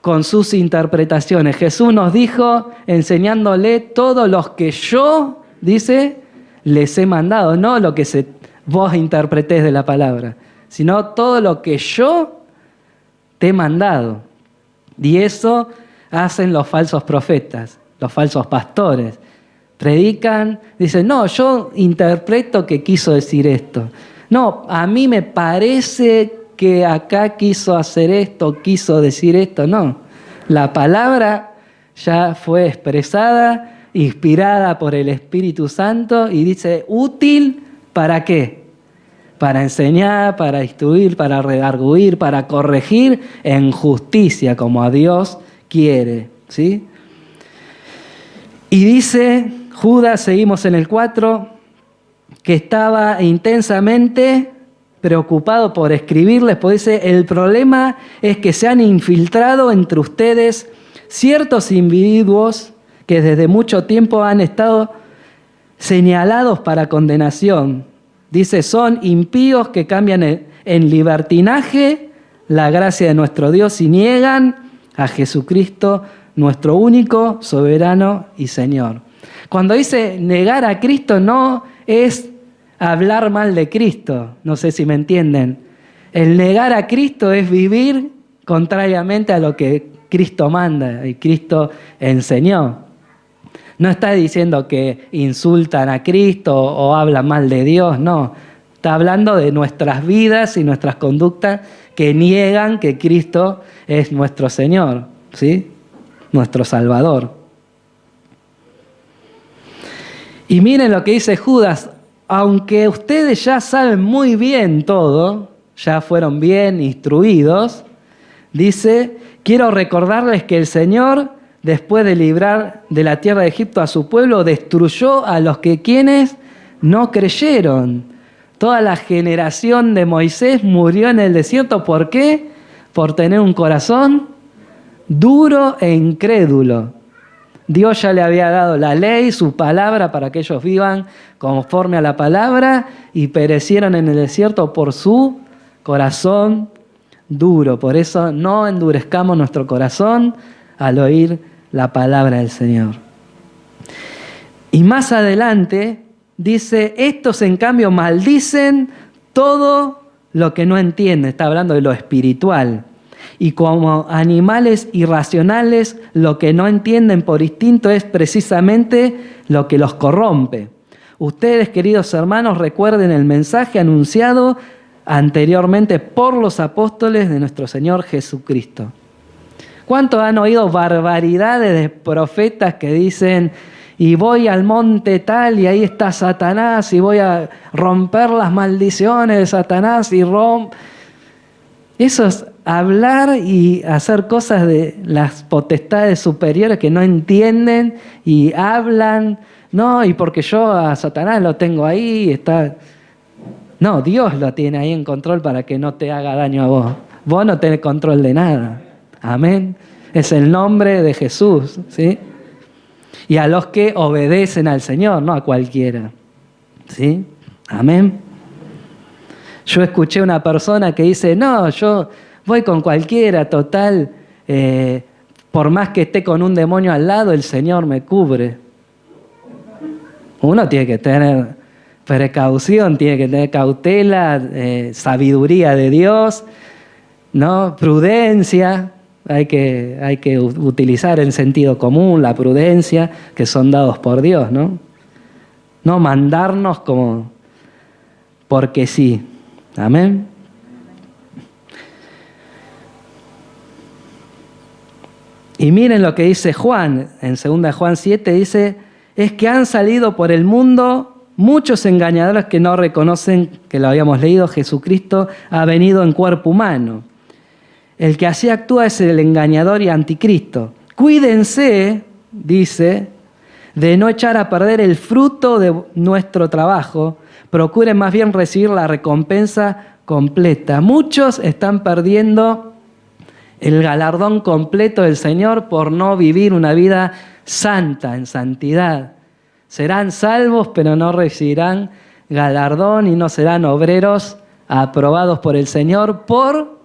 con sus interpretaciones. Jesús nos dijo, enseñándole todos los que yo, dice, les he mandado, no lo que vos interpretés de la palabra, sino todo lo que yo te he mandado. Y eso hacen los falsos profetas, los falsos pastores. Predican, dicen, no, yo interpreto que quiso decir esto. No, a mí me parece que acá quiso hacer esto, quiso decir esto. No, la palabra ya fue expresada, inspirada por el Espíritu Santo y dice, ¿útil para qué? Para enseñar, para instruir, para redarguir, para corregir en justicia, como a Dios quiere. ¿Sí? Y dice Judas, seguimos en el 4, que estaba intensamente preocupado por escribirles, pues dice, el problema es que se han infiltrado entre ustedes ciertos individuos que desde mucho tiempo han estado señalados para condenación. Dice, son impíos que cambian en libertinaje la gracia de nuestro Dios y niegan a Jesucristo, nuestro único, soberano y Señor. Cuando dice negar a Cristo no es hablar mal de Cristo, no sé si me entienden. El negar a Cristo es vivir contrariamente a lo que Cristo manda y Cristo enseñó. No está diciendo que insultan a Cristo o hablan mal de Dios, no. Está hablando de nuestras vidas y nuestras conductas que niegan que Cristo es nuestro Señor, ¿sí? Nuestro Salvador. Y miren lo que dice Judas, aunque ustedes ya saben muy bien todo, ya fueron bien instruidos, dice, quiero recordarles que el Señor, después de librar de la tierra de Egipto a su pueblo, destruyó a los quienes no creyeron. Toda la generación de Moisés murió en el desierto. ¿Por qué? Por tener un corazón duro e incrédulo. Dios ya le había dado la ley, su palabra, para que ellos vivan conforme a la palabra y perecieron en el desierto por su corazón duro. Por eso no endurezcamos nuestro corazón al oír la palabra del Señor. Y más adelante dice, estos en cambio maldicen todo lo que no entienden. Está hablando de lo espiritual. Y como animales irracionales, lo que no entienden por instinto es precisamente lo que los corrompe. Ustedes, queridos hermanos, recuerden el mensaje anunciado anteriormente por los apóstoles de nuestro Señor Jesucristo. ¿Cuántos han oído barbaridades de profetas que dicen, y voy al monte tal y ahí está Satanás y voy a romper las maldiciones de Satanás y Esos hablar y hacer cosas de las potestades superiores que no entienden y hablan, no, y porque yo a Satanás lo tengo ahí, está... No, Dios lo tiene ahí en control para que no te haga daño a vos. Vos no tenés control de nada. Amén. Es el nombre de Jesús, ¿sí? Y a los que obedecen al Señor, no a cualquiera, ¿sí? Amén. Yo escuché una persona que dice, no, yo voy con cualquiera, total, por más que esté con un demonio al lado, el Señor me cubre. Uno tiene que tener precaución, tiene que tener cautela, sabiduría de Dios, ¿no? Prudencia, hay que utilizar el sentido común, la prudencia, que son dados por Dios, ¿no? No mandarnos como porque sí. Amén. Y miren lo que dice Juan, en 2 Juan 7, dice, es que han salido por el mundo muchos engañadores que no reconocen, que lo habíamos leído, Jesucristo ha venido en cuerpo humano. El que así actúa es el engañador y anticristo. Cuídense, dice, de no echar a perder el fruto de nuestro trabajo. Procuren más bien recibir la recompensa completa. Muchos están perdiendo el galardón completo del Señor por no vivir una vida santa, en santidad. Serán salvos, pero no recibirán galardón y no serán obreros aprobados por el Señor por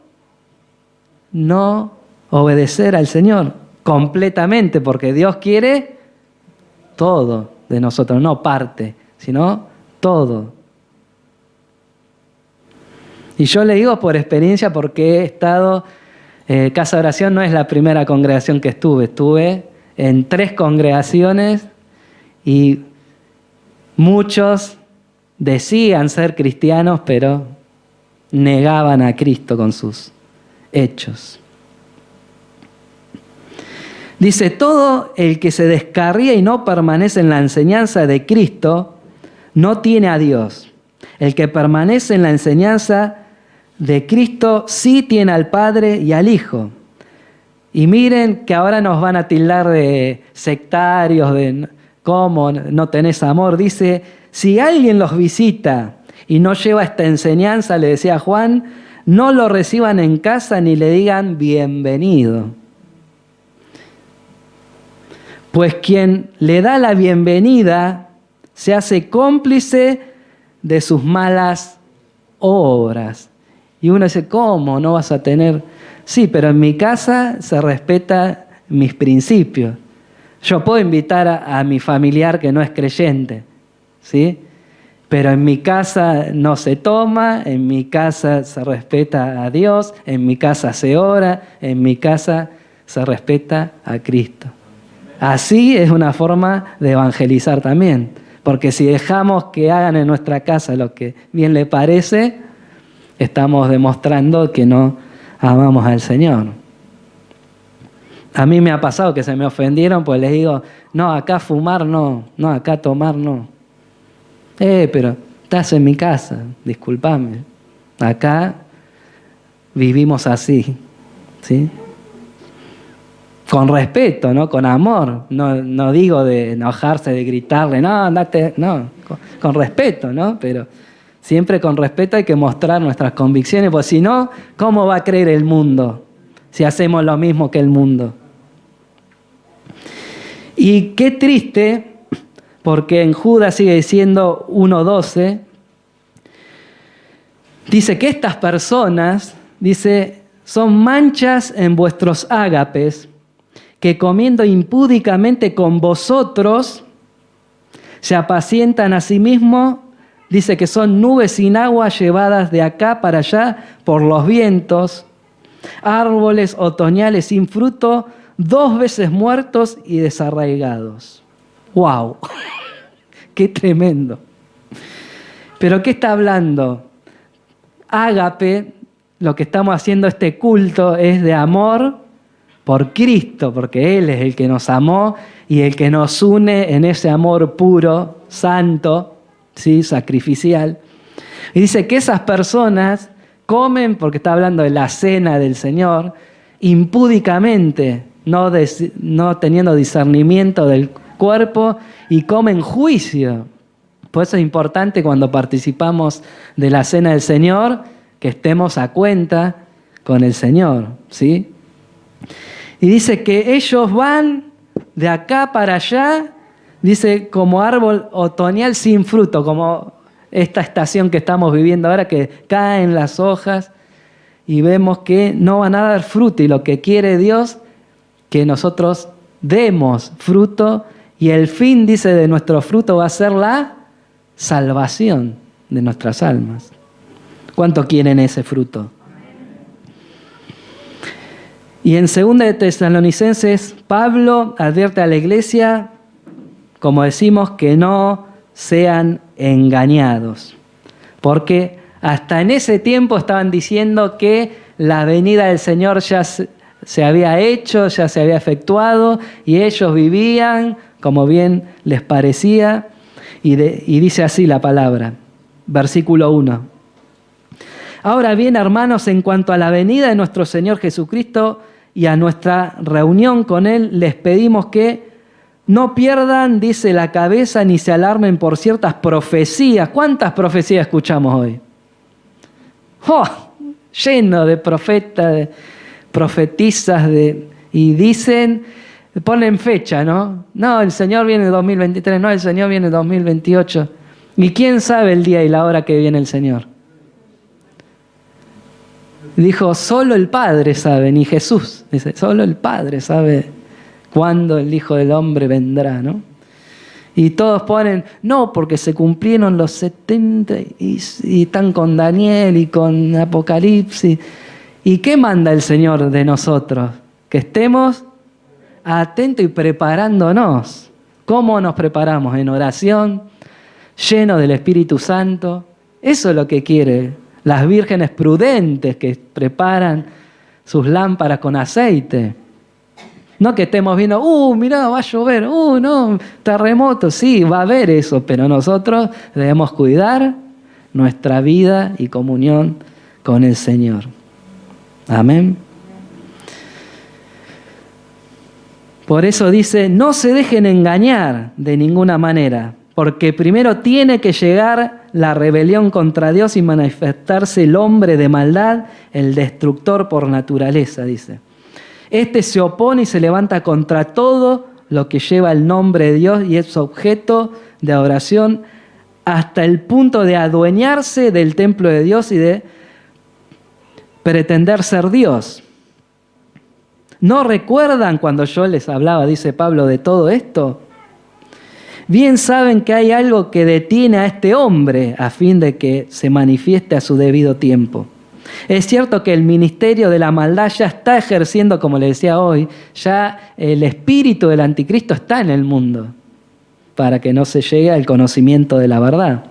no obedecer al Señor completamente, porque Dios quiere todo de nosotros, no parte, sino todo. Y yo le digo por experiencia porque he estado, Casa de Oración no es la primera congregación que estuve en 3 congregaciones y muchos decían ser cristianos, pero negaban a Cristo con sus hechos. Dice, todo el que se descarría y no permanece en la enseñanza de Cristo, no tiene a Dios. El que permanece en la enseñanza de Cristo sí tiene al Padre y al Hijo. Y miren que ahora nos van a tildar de sectarios, de cómo no tenés amor. Dice, si alguien los visita y no lleva esta enseñanza, le decía Juan, no lo reciban en casa ni le digan bienvenido. Pues quien le da la bienvenida se hace cómplice de sus malas obras. Y uno dice, ¿cómo? ¿No vas a tener? Sí, pero en mi casa se respeta mis principios. Yo puedo invitar a mi familiar que no es creyente, ¿sí? Pero en mi casa no se toma, en mi casa se respeta a Dios, en mi casa se ora, en mi casa se respeta a Cristo. Así es una forma de evangelizar también, porque si dejamos que hagan en nuestra casa lo que bien les parece, estamos demostrando que no amamos al Señor. A mí me ha pasado que se me ofendieron, pues les digo, no, acá fumar no, no, acá tomar no. Pero estás en mi casa, discúlpame. Acá vivimos así, ¿sí? Con respeto, ¿no? Con amor. No digo de enojarse, de gritarle, no, andate, no. Con respeto, ¿no? Pero siempre con respeto hay que mostrar nuestras convicciones, porque si no, ¿cómo va a creer el mundo si hacemos lo mismo que el mundo? Y qué triste, porque en Judas sigue diciendo 1:12, dice que estas personas, dice, son manchas en vuestros ágapes, que comiendo impúdicamente con vosotros, se apacientan a sí mismos, dice que son nubes sin agua llevadas de acá para allá por los vientos, árboles otoñales sin fruto, 2 veces muertos y desarraigados. ¡Wow! ¡Qué tremendo! ¿Pero qué está hablando? Ágape, lo que estamos haciendo este culto es de amor por Cristo, porque Él es el que nos amó y el que nos une en ese amor puro, santo, ¿sí? Sacrificial. Y dice que esas personas comen, porque está hablando de la cena del Señor, impúdicamente, no teniendo discernimiento del cuerpo, y comen juicio. Por eso es importante cuando participamos de la cena del Señor, que estemos a cuenta con el Señor, ¿sí? Y dice que ellos van de acá para allá, dice, como árbol otoñal sin fruto, como esta estación que estamos viviendo ahora, que caen las hojas y vemos que no van a dar fruto. Y lo que quiere Dios, que nosotros demos fruto, y el fin, dice, de nuestro fruto va a ser la salvación de nuestras almas. ¿Cuánto quieren ese fruto? Y en 2 de Tesalonicenses, Pablo advierte a la iglesia, como decimos, que no sean engañados. Porque hasta en ese tiempo estaban diciendo que la venida del Señor ya se había hecho, ya se había efectuado, y ellos vivían como bien les parecía. Y dice así la palabra, versículo 1. Ahora bien, hermanos, en cuanto a la venida de nuestro Señor Jesucristo y a nuestra reunión con Él, les pedimos que no pierdan, dice, la cabeza ni se alarmen por ciertas profecías. ¿Cuántas profecías escuchamos hoy? ¡Oh! Lleno de profetas, de profetizas, y dicen, ponen fecha, ¿no? No, el Señor viene en 2023, no, el Señor viene en 2028. ¿Y quién sabe el día y la hora que viene el Señor? Dijo, solo el Padre sabe, ni Jesús. Dice, solo el Padre sabe cuándo el Hijo del Hombre vendrá, ¿no? Y todos ponen, no, porque se cumplieron los 70 y están con Daniel y con Apocalipsis. ¿Y qué manda el Señor de nosotros? Que estemos atentos y preparándonos. ¿Cómo nos preparamos? En oración, llenos del Espíritu Santo. Eso es lo que quiere. Las vírgenes prudentes que preparan sus lámparas con aceite. No que estemos viendo, mirá, va a llover, no, terremoto. Sí, va a haber eso, pero nosotros debemos cuidar nuestra vida y comunión con el Señor. Amén. Por eso dice, no se dejen engañar de ninguna manera, porque primero tiene que llegar la rebelión contra Dios y manifestarse el hombre de maldad, el destructor por naturaleza, dice. Este se opone y se levanta contra todo lo que lleva el nombre de Dios y es objeto de adoración hasta el punto de adueñarse del templo de Dios y de pretender ser Dios. ¿No recuerdan cuando yo les hablaba, dice Pablo, de todo esto? Bien saben que hay algo que detiene a este hombre a fin de que se manifieste a su debido tiempo. Es cierto que el ministerio de la maldad ya está ejerciendo, como le decía hoy, ya el espíritu del anticristo está en el mundo, para que no se llegue al conocimiento de la verdad.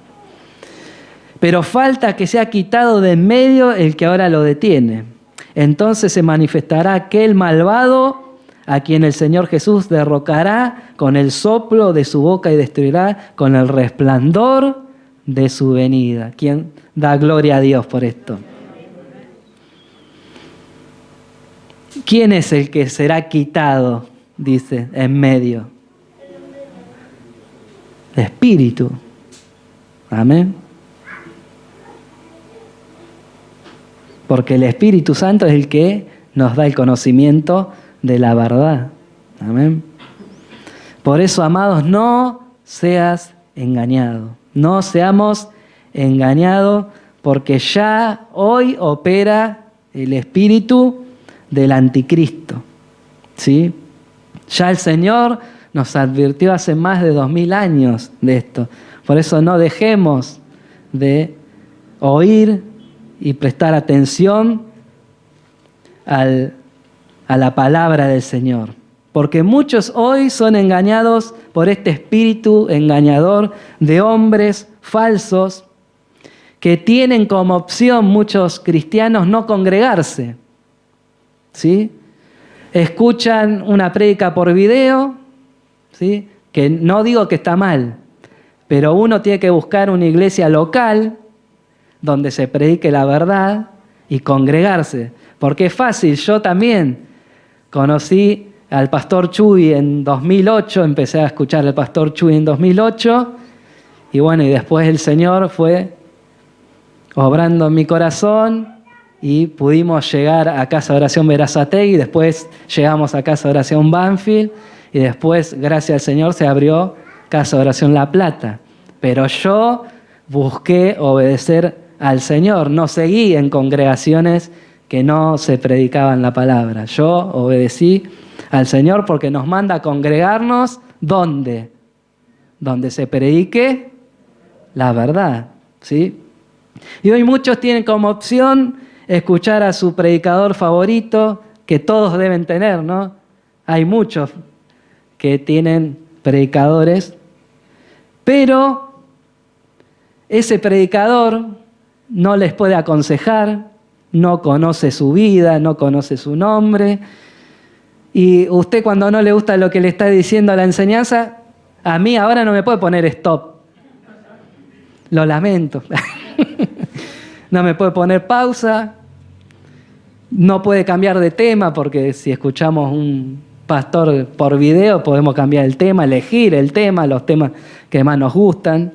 Pero falta que sea quitado de en medio el que ahora lo detiene. Entonces se manifestará aquel malvado a quien el Señor Jesús derrocará con el soplo de su boca y destruirá con el resplandor de su venida. ¿Quién da gloria a Dios por esto? ¿Quién es el que será quitado, dice, en medio? El Espíritu. Amén. Porque el Espíritu Santo es el que nos da el conocimiento de la verdad. Amén. Por eso, amados, no seas engañado. No seamos engañados porque ya hoy opera el espíritu del anticristo. ¿Sí? Ya el Señor nos advirtió hace más de 2000 años de esto. Por eso no dejemos de oír y prestar atención a la palabra del Señor. Porque muchos hoy son engañados por este espíritu engañador de hombres falsos que tienen como opción muchos cristianos no congregarse. ¿Sí? Escuchan una prédica por video, ¿sí? Que no digo que está mal, pero uno tiene que buscar una iglesia local donde se predique la verdad y congregarse. Porque es fácil, yo también conocí al pastor Chuy en 2008, empecé a escuchar al pastor Chuy en 2008, y bueno, y después el Señor fue obrando en mi corazón y pudimos llegar a Casa de Oración Berazategui, después llegamos a Casa de Oración Banfield, y después, gracias al Señor, se abrió Casa de Oración La Plata. Pero yo busqué obedecer al Señor, no seguí en congregaciones que no se predicaban la palabra. Yo obedecí al Señor porque nos manda a congregarnos, ¿dónde? Donde se predique la verdad, ¿sí? Y hoy muchos tienen como opción escuchar a su predicador favorito, que todos deben tener, ¿no? Hay muchos que tienen predicadores, pero ese predicador no les puede aconsejar, no conoce su vida, no conoce su nombre. Y usted, cuando no le gusta lo que le está diciendo la enseñanza, a mí ahora no me puede poner stop. Lo lamento. No me puede poner pausa. No puede cambiar de tema, porque si escuchamos un pastor por video podemos cambiar el tema, elegir el tema, los temas que más nos gustan.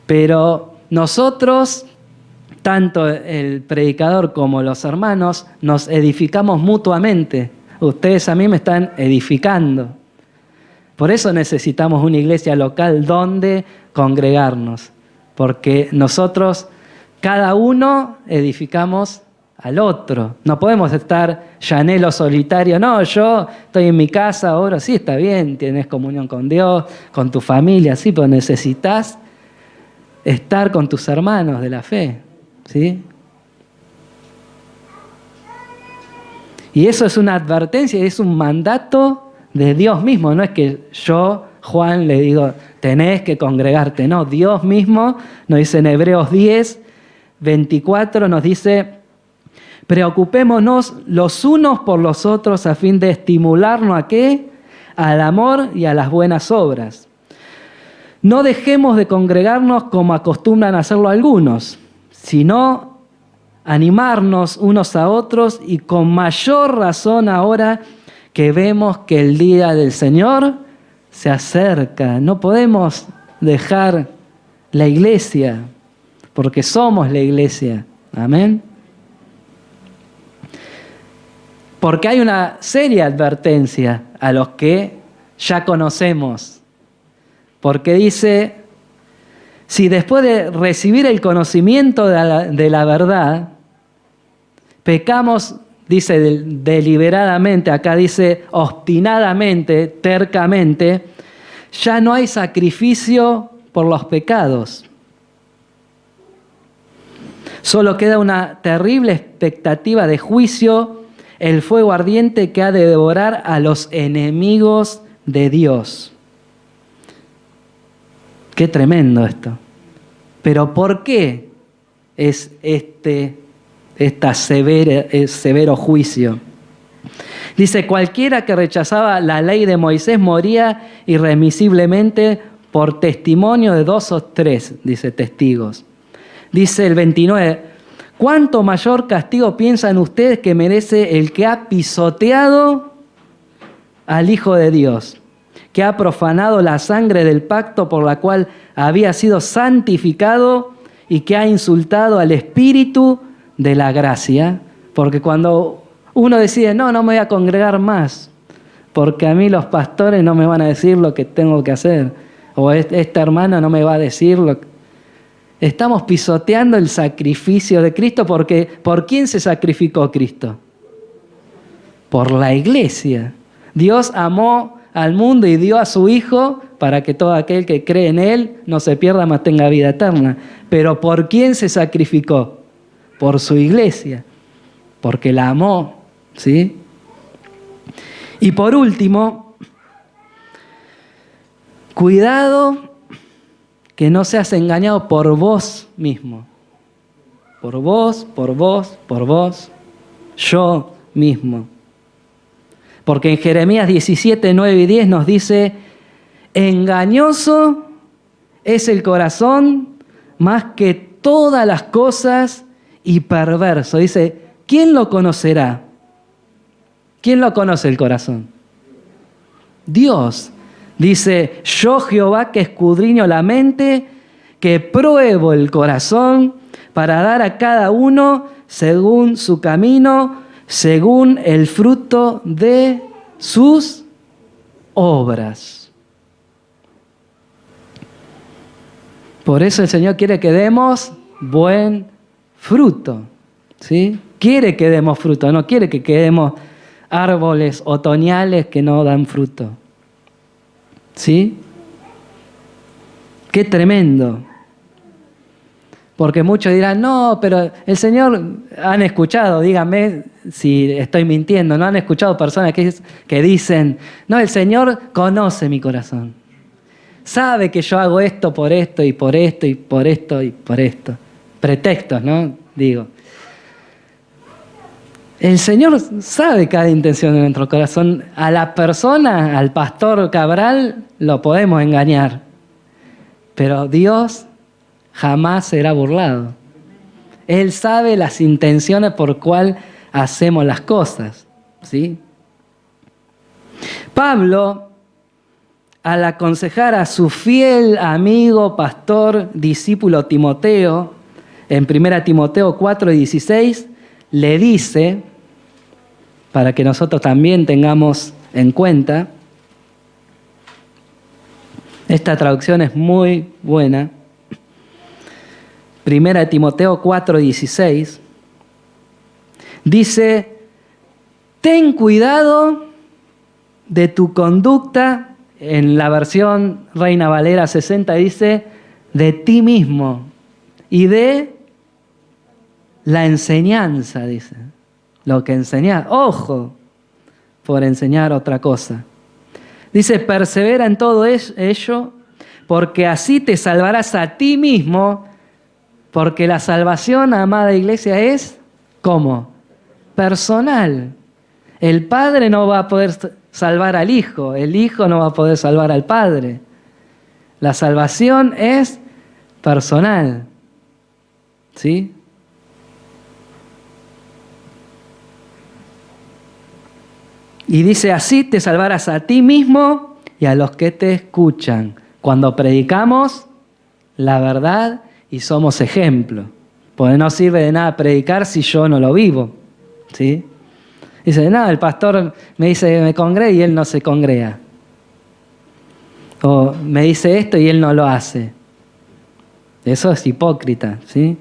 Pero nosotros, tanto el predicador como los hermanos, nos edificamos mutuamente. Ustedes a mí me están edificando. Por eso necesitamos una iglesia local donde congregarnos, porque nosotros, cada uno, edificamos al otro. No podemos estar llanero solitario. No, yo estoy en mi casa ahora. Sí, está bien, tienes comunión con Dios, con tu familia, sí, pero necesitas estar con tus hermanos de la fe, ¿sí? Y eso es una advertencia, es un mandato de Dios mismo. No es que yo, Juan, le digo, tenés que congregarte. No, Dios mismo nos dice en Hebreos 10, 24, nos dice: preocupémonos los unos por los otros a fin de estimularnos ¿a qué? Al amor y a las buenas obras. No dejemos de congregarnos como acostumbran a hacerlo algunos, sino animarnos unos a otros, y con mayor razón ahora que vemos que el día del Señor se acerca. No podemos dejar la iglesia, porque somos la iglesia. Amén. Porque hay una seria advertencia a los que ya conocemos. Porque dice, si después de recibir el conocimiento de la verdad, pecamos, dice deliberadamente, acá dice obstinadamente, tercamente, ya no hay sacrificio por los pecados. Solo queda una terrible expectativa de juicio, el fuego ardiente que ha de devorar a los enemigos de Dios. Qué tremendo esto. Pero ¿por qué es severo juicio? Dice, cualquiera que rechazaba la ley de Moisés moría irremisiblemente por testimonio de 2 o 3, dice, testigos. Dice el 29, ¿cuánto mayor castigo piensan ustedes que merece el que ha pisoteado al Hijo de Dios, que ha profanado la sangre del pacto por la cual había sido santificado y que ha insultado al Espíritu de la gracia? Porque cuando uno decide, no me voy a congregar más, porque a mí los pastores no me van a decir lo que tengo que hacer, o esta hermana no me va a decir lo que... Estamos pisoteando el sacrificio de Cristo, porque ¿por quién se sacrificó Cristo? Por la iglesia. Dios amó al mundo y dio a su Hijo para que todo aquel que cree en Él no se pierda, mas tenga vida eterna. Pero ¿por quién se sacrificó? Por su iglesia, porque la amó, ¿sí? Y por último, cuidado que no seas engañado por vos mismo. Por vos, yo mismo. Porque en Jeremías 17, 9 y 10 nos dice, engañoso es el corazón más que todas las cosas y perverso. Dice, ¿quién lo conocerá? ¿Quién lo conoce el corazón? Dios. Dice, yo Jehová que escudriño la mente, que pruebo el corazón para dar a cada uno según su camino, según el fruto de sus obras. Por eso el Señor quiere que demos buen fruto, ¿sí? Quiere que demos fruto, no quiere que quedemos árboles otoñales que no dan fruto. ¿Sí? Qué tremendo. Porque muchos dirán, no, pero el Señor, han escuchado, díganme si estoy mintiendo, ¿no han escuchado personas que dicen, no, el Señor conoce mi corazón. Sabe que yo hago esto por esto y por esto y por esto y por esto. Pretextos, ¿no? Digo. El Señor sabe cada intención de nuestro corazón. A la persona, al pastor Cabral, lo podemos engañar. Pero Dios jamás será burlado. Él sabe las intenciones por cual hacemos las cosas, ¿sí? Pablo, al aconsejar a su fiel amigo, pastor, discípulo Timoteo, en 1 Timoteo 4:16, le dice, para que nosotros también tengamos en cuenta, esta traducción es muy buena, 1 Timoteo 4:16, dice, ten cuidado de tu conducta, en la versión Reina Valera 60 dice, de ti mismo y de la enseñanza, dice. Lo que enseñás, ojo, por enseñar otra cosa. Dice, persevera en todo ello, porque así te salvarás a ti mismo, porque la salvación, amada iglesia, es, ¿cómo? Personal. El Padre no va a poder salvar al Hijo, el Hijo no va a poder salvar al Padre. La salvación es personal, ¿sí? Y dice, así te salvarás a ti mismo y a los que te escuchan. Cuando predicamos la verdad y somos ejemplo. Porque no sirve de nada predicar si yo no lo vivo, ¿sí? Dice, no, el pastor me dice que me congree y él no se congrega. O me dice esto y él no lo hace. Eso es hipócrita, ¿sí?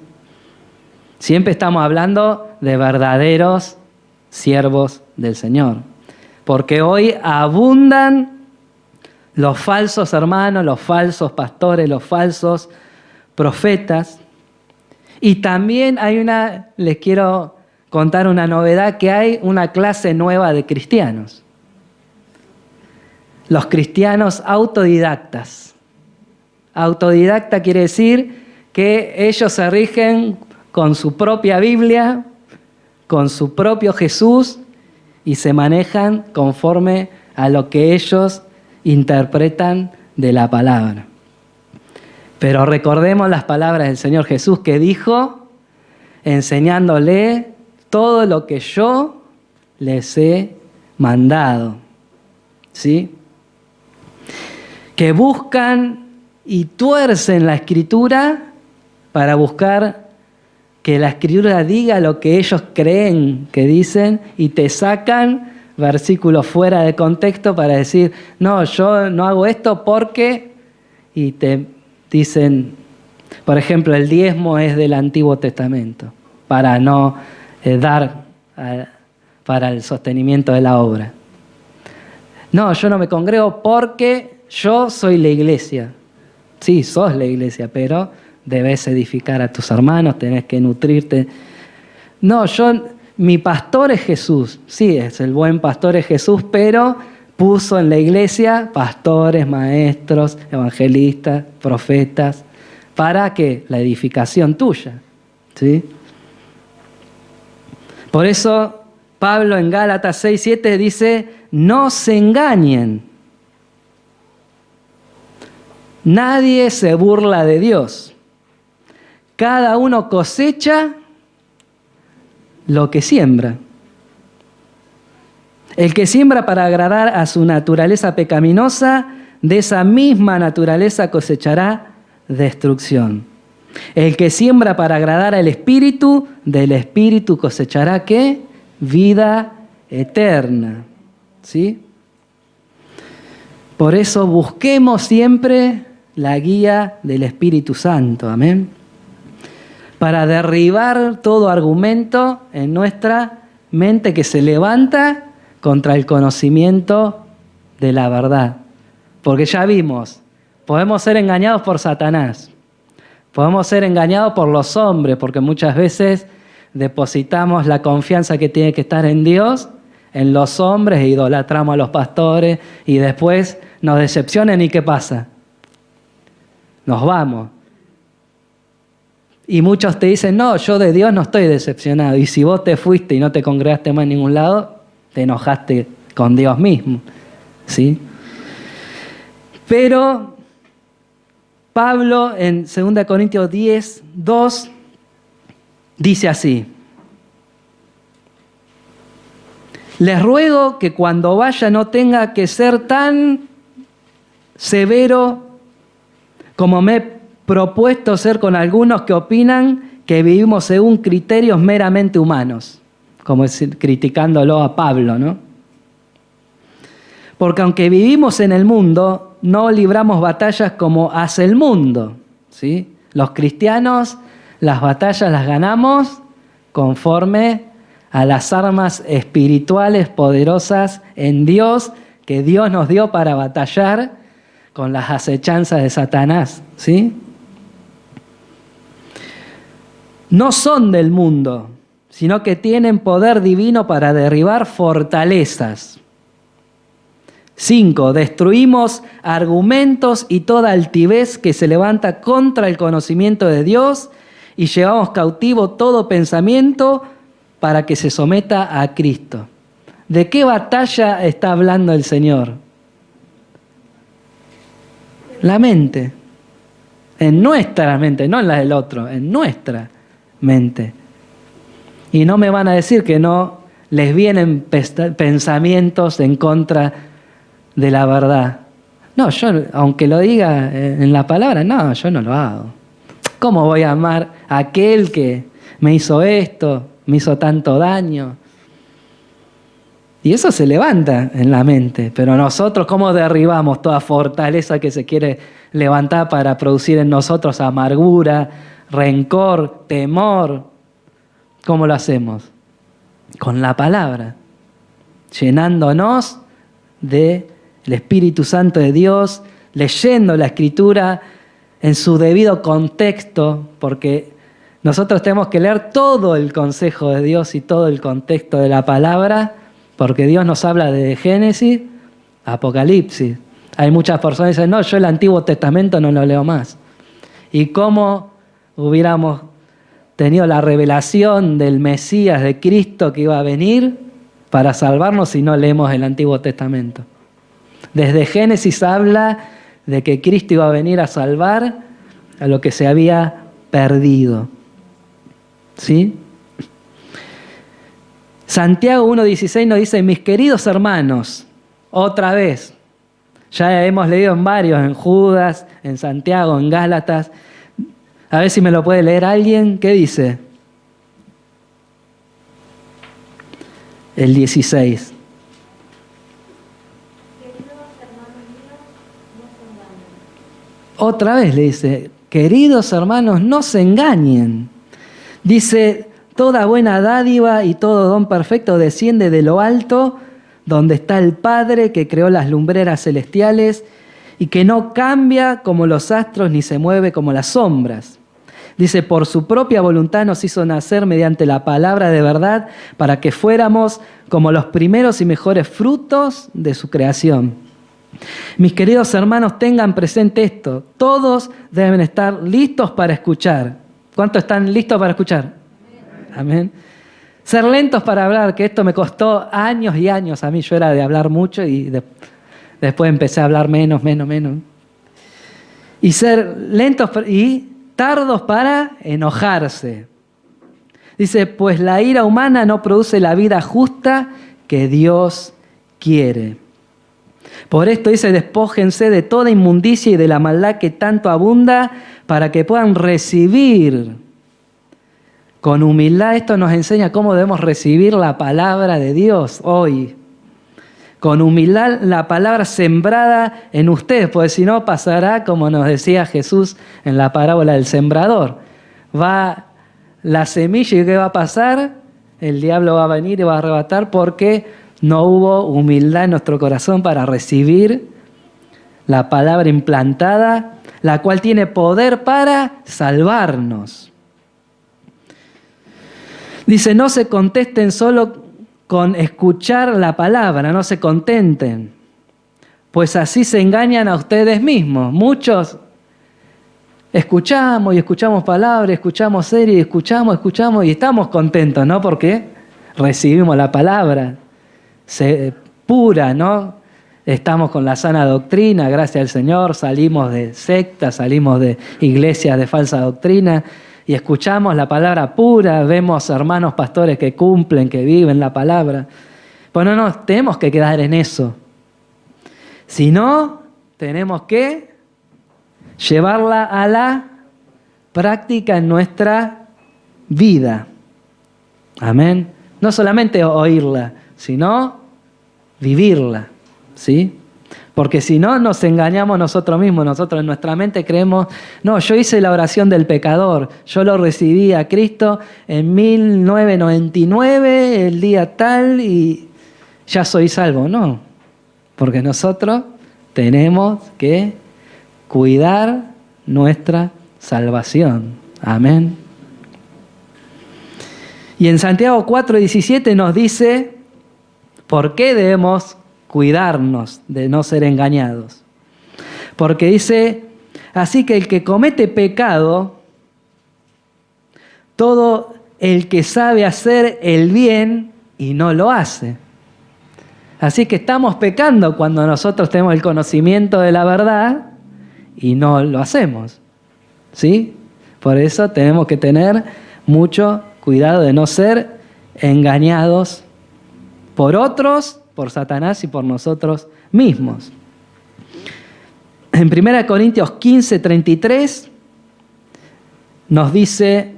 Siempre estamos hablando de verdaderos siervos del Señor. Porque hoy abundan los falsos hermanos, los falsos pastores, los falsos profetas. Y también les quiero contar una novedad, que hay una clase nueva de cristianos. Los cristianos autodidactas. Autodidacta quiere decir que ellos se rigen con su propia Biblia, con su propio Jesús, y se manejan conforme a lo que ellos interpretan de la palabra. Pero recordemos las palabras del Señor Jesús que dijo, enseñándole todo lo que yo les he mandado, ¿sí? Que buscan y tuercen la Escritura para buscar que la Escritura diga lo que ellos creen que dicen y te sacan versículos fuera de contexto para decir, no, yo no hago esto porque, y te dicen, por ejemplo, el diezmo es del Antiguo Testamento, para no dar para el sostenimiento de la obra. No, yo no me congrego porque yo soy la iglesia. Sí, sos la iglesia, pero debes edificar a tus hermanos, tenés que nutrirte. No, mi pastor es Jesús. Sí, es el buen pastor es Jesús, pero puso en la iglesia pastores, maestros, evangelistas, profetas, para que la edificación tuya, ¿sí? Por eso Pablo en Gálatas 6:7 dice, no se engañen. Nadie se burla de Dios. Cada uno cosecha lo que siembra. El que siembra para agradar a su naturaleza pecaminosa, de esa misma naturaleza cosechará destrucción. El que siembra para agradar al Espíritu, del Espíritu cosechará ¿qué? Vida eterna. ¿Sí? Por eso busquemos siempre la guía del Espíritu Santo. Amén. Para derribar todo argumento en nuestra mente que se levanta contra el conocimiento de la verdad. Porque ya vimos, podemos ser engañados por Satanás, podemos ser engañados por los hombres, porque muchas veces depositamos la confianza que tiene que estar en Dios, en los hombres, e idolatramos a los pastores, y después nos decepcionan, ¿y qué pasa? Nos vamos. Y muchos te dicen, no, yo de Dios no estoy decepcionado. Y si vos te fuiste y no te congregaste más en ningún lado, te enojaste con Dios mismo. ¿Sí? Pero Pablo en 2 Corintios 10, 2 dice así: les ruego que cuando vaya no tenga que ser tan severo como me he propuesto ser con algunos que opinan que vivimos según criterios meramente humanos, como es criticándolo a Pablo, ¿no? Porque aunque vivimos en el mundo, no libramos batallas como hace el mundo, ¿sí? Los cristianos las batallas las ganamos conforme a las armas espirituales poderosas en Dios que Dios nos dio para batallar con las acechanzas de Satanás, ¿sí? No son del mundo, sino que tienen poder divino para derribar fortalezas. 5. Destruimos argumentos y toda altivez que se levanta contra el conocimiento de Dios y llevamos cautivo todo pensamiento para que se someta a Cristo. ¿De qué batalla está hablando el Señor? La mente. En nuestra mente, no en la del otro, en nuestra mente. Y no me van a decir que no les vienen pensamientos en contra de la verdad. No, yo, aunque lo diga en la palabra, no, yo no lo hago. ¿Cómo voy a amar a aquel que me hizo esto, me hizo tanto daño? Y eso se levanta en la mente, pero nosotros, ¿cómo derribamos toda fortaleza que se quiere levantar para producir en nosotros amargura, rencor, temor? ¿Cómo lo hacemos? Con la palabra, llenándonos del Espíritu Santo de Dios, leyendo la Escritura en su debido contexto, porque nosotros tenemos que leer todo el consejo de Dios y todo el contexto de la palabra, porque Dios nos habla de Génesis a Apocalipsis. Hay muchas personas que dicen, no, yo el Antiguo Testamento no lo leo más. ¿Y cómo hubiéramos tenido la revelación del Mesías, de Cristo que iba a venir para salvarnos si no leemos el Antiguo Testamento? Desde Génesis habla de que Cristo iba a venir a salvar a lo que se había perdido. ¿Sí? Santiago 1:16 nos dice, mis queridos hermanos, otra vez, ya hemos leído en varios, en Judas, en Santiago, en Gálatas. A ver si me lo puede leer alguien. ¿Qué dice? El 16. Otra vez le dice, queridos hermanos, no se engañen. Dice, toda buena dádiva y todo don perfecto desciende de lo alto, donde está el Padre que creó las lumbreras celestiales y que no cambia como los astros ni se mueve como las sombras. Dice, por su propia voluntad nos hizo nacer mediante la palabra de verdad para que fuéramos como los primeros y mejores frutos de su creación. Mis queridos hermanos, tengan presente esto. Todos deben estar listos para escuchar. ¿Cuántos están listos para escuchar? Amén. Ser lentos para hablar, que esto me costó años y años. A mí yo era de hablar mucho y después empecé a hablar menos. Y ser lentos y tardos para enojarse. Dice, pues la ira humana no produce la vida justa que Dios quiere. Por esto dice, despójense de toda inmundicia y de la maldad que tanto abunda, para que puedan recibir con humildad. Esto nos enseña cómo debemos recibir la palabra de Dios hoy. Con humildad la palabra sembrada en ustedes, porque si no pasará como nos decía Jesús en la parábola del sembrador. Va la semilla y ¿qué va a pasar? El diablo va a venir y va a arrebatar porque no hubo humildad en nuestro corazón para recibir la palabra implantada, la cual tiene poder para salvarnos. Dice, no se contesten solo con escuchar la palabra, no se contenten, pues así se engañan a ustedes mismos. Muchos escuchamos y escuchamos palabras, escuchamos series, escuchamos y estamos contentos, ¿no? Porque recibimos la palabra pura, ¿no? Estamos con la sana doctrina, gracias al Señor, salimos de sectas, salimos de iglesias de falsa doctrina y escuchamos la palabra pura, vemos hermanos pastores que cumplen, que viven la palabra. Pues no nos tenemos que quedar en eso. Si no, tenemos que llevarla a la práctica en nuestra vida. Amén. No solamente oírla, sino vivirla, ¿sí? Porque si no, nos engañamos nosotros mismos. Nosotros en nuestra mente creemos, no, yo hice la oración del pecador, yo lo recibí a Cristo en 1999, el día tal, y ya soy salvo. No, porque nosotros tenemos que cuidar nuestra salvación. Amén. Y en Santiago 4:17 nos dice por qué debemos cuidarnos de no ser engañados. Porque dice, así que el que comete pecado, todo el que sabe hacer el bien y no lo hace. Así que estamos pecando cuando nosotros tenemos el conocimiento de la verdad y no lo hacemos, ¿sí? Por eso tenemos que tener mucho cuidado de no ser engañados por otros, por Satanás y por nosotros mismos. En 1 Corintios 15:33 nos dice,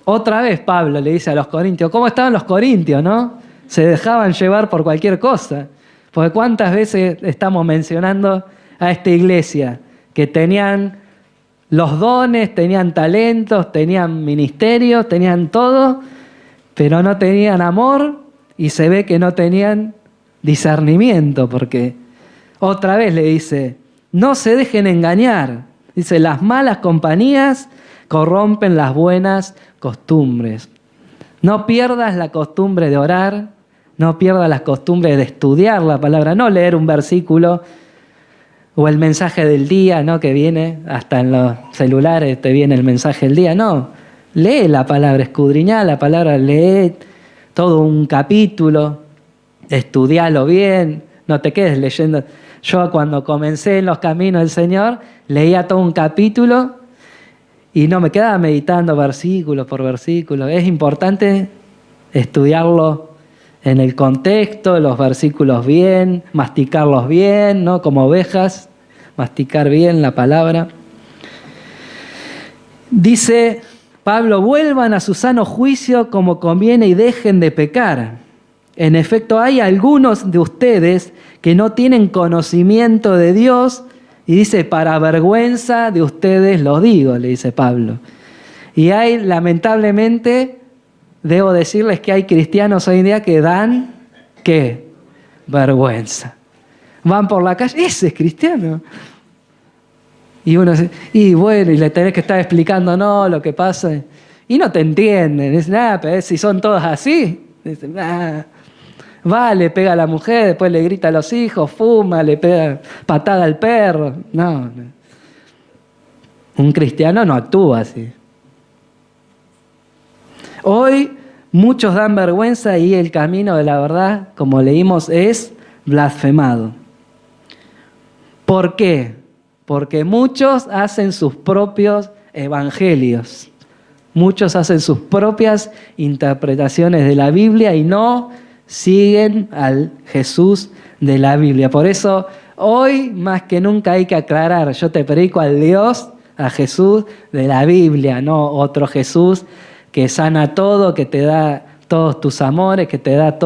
otra vez Pablo le dice a los corintios, ¿cómo estaban los corintios, no? Se dejaban llevar por cualquier cosa. Porque cuántas veces estamos mencionando a esta iglesia que tenían los dones, tenían talentos, tenían ministerios, tenían todo, pero no tenían amor y se ve que no tenían discernimiento, porque otra vez le dice, no se dejen engañar. Dice, las malas compañías corrompen las buenas costumbres. No pierdas la costumbre de orar, no pierdas la costumbre de estudiar la palabra, no leer un versículo o el mensaje del día, ¿no? Que viene, hasta en los celulares te viene el mensaje del día. No, lee la palabra, escudriñá la palabra, lee todo un capítulo, estudialo bien, no te quedes leyendo. Yo cuando comencé en los caminos del Señor, leía todo un capítulo y no me quedaba meditando versículo por versículo. Es importante estudiarlo en el contexto, los versículos bien, masticarlos bien, ¿no? Como ovejas, masticar bien la palabra. Dice Pablo, vuelvan a su sano juicio como conviene y dejen de pecar. En efecto, hay algunos de ustedes que no tienen conocimiento de Dios, y dice, para vergüenza de ustedes lo digo, le dice Pablo. Y hay, lamentablemente, debo decirles que hay cristianos hoy en día que dan, ¿qué? Vergüenza. Van por la calle, ese es cristiano. Y uno dice, y bueno, y le tenés que estar explicando, no, lo que pasa. Y no te entienden. Dicen, pero si son todos así. Dicen, va, le pega a la mujer, después le grita a los hijos, fuma, le pega patada al perro. No. Un cristiano no actúa así. Hoy muchos dan vergüenza y el camino de la verdad, como leímos, es blasfemado. ¿Por qué? Porque muchos hacen sus propios evangelios. Muchos hacen sus propias interpretaciones de la Biblia y no siguen al Jesús de la Biblia. Por eso, hoy más que nunca hay que aclarar, yo te predico al Dios, a Jesús de la Biblia, no otro Jesús que sana todo, que te da todos tus amores, que te da